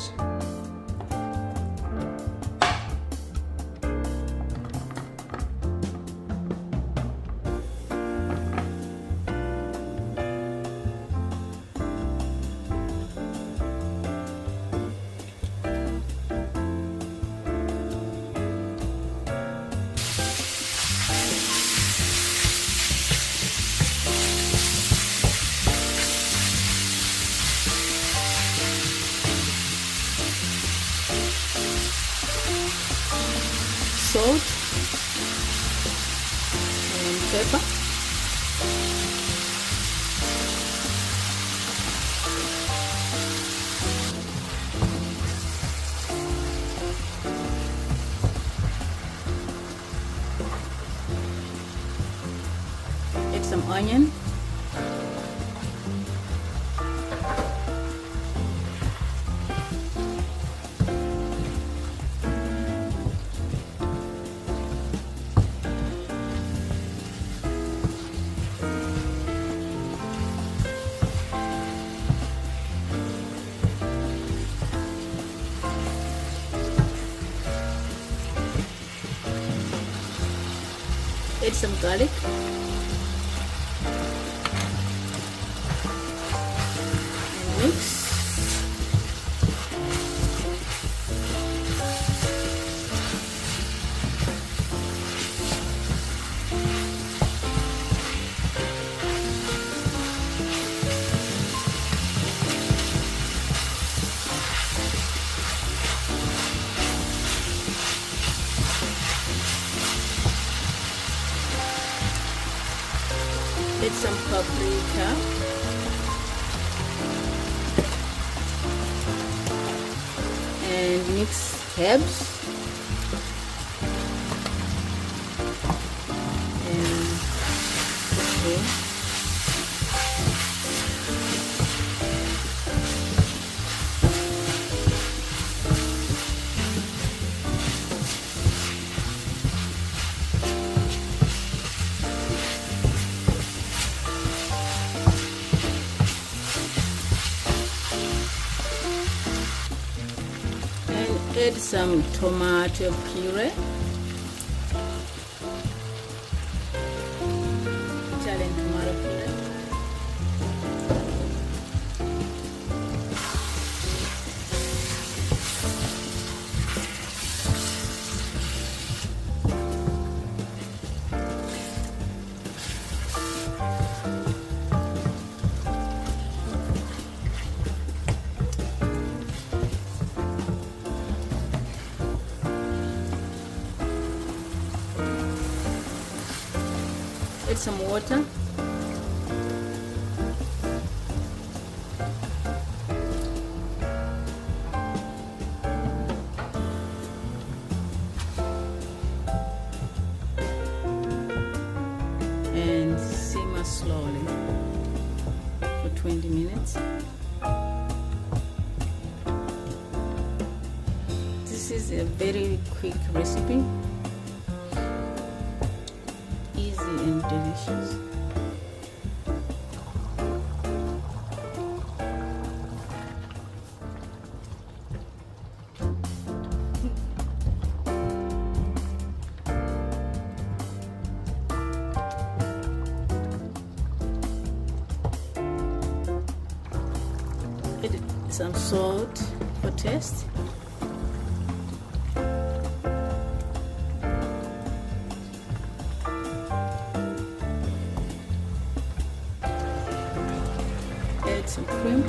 salt and pepper. Add some onion. Add some garlic. And mix. Add some paprika. And mix herbs. And okay. Add some tomato puree, Italian tomato puree. Add some water. And simmer slowly for 20 minutes. This is a very quick recipe. Easy and delicious. Add some salt for taste. Add some cream.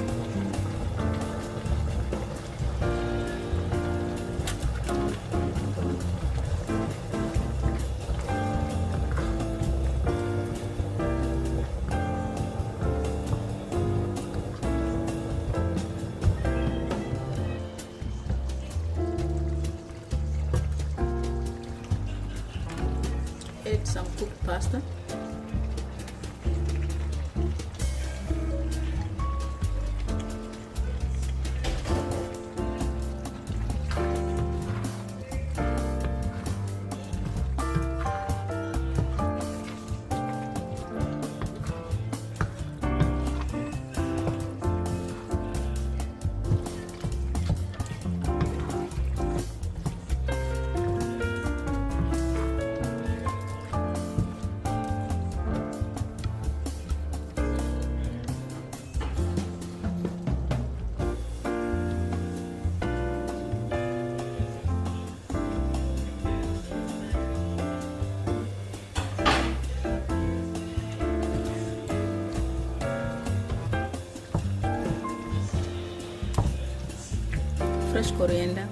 Add some cooked pasta. Fresh coriander.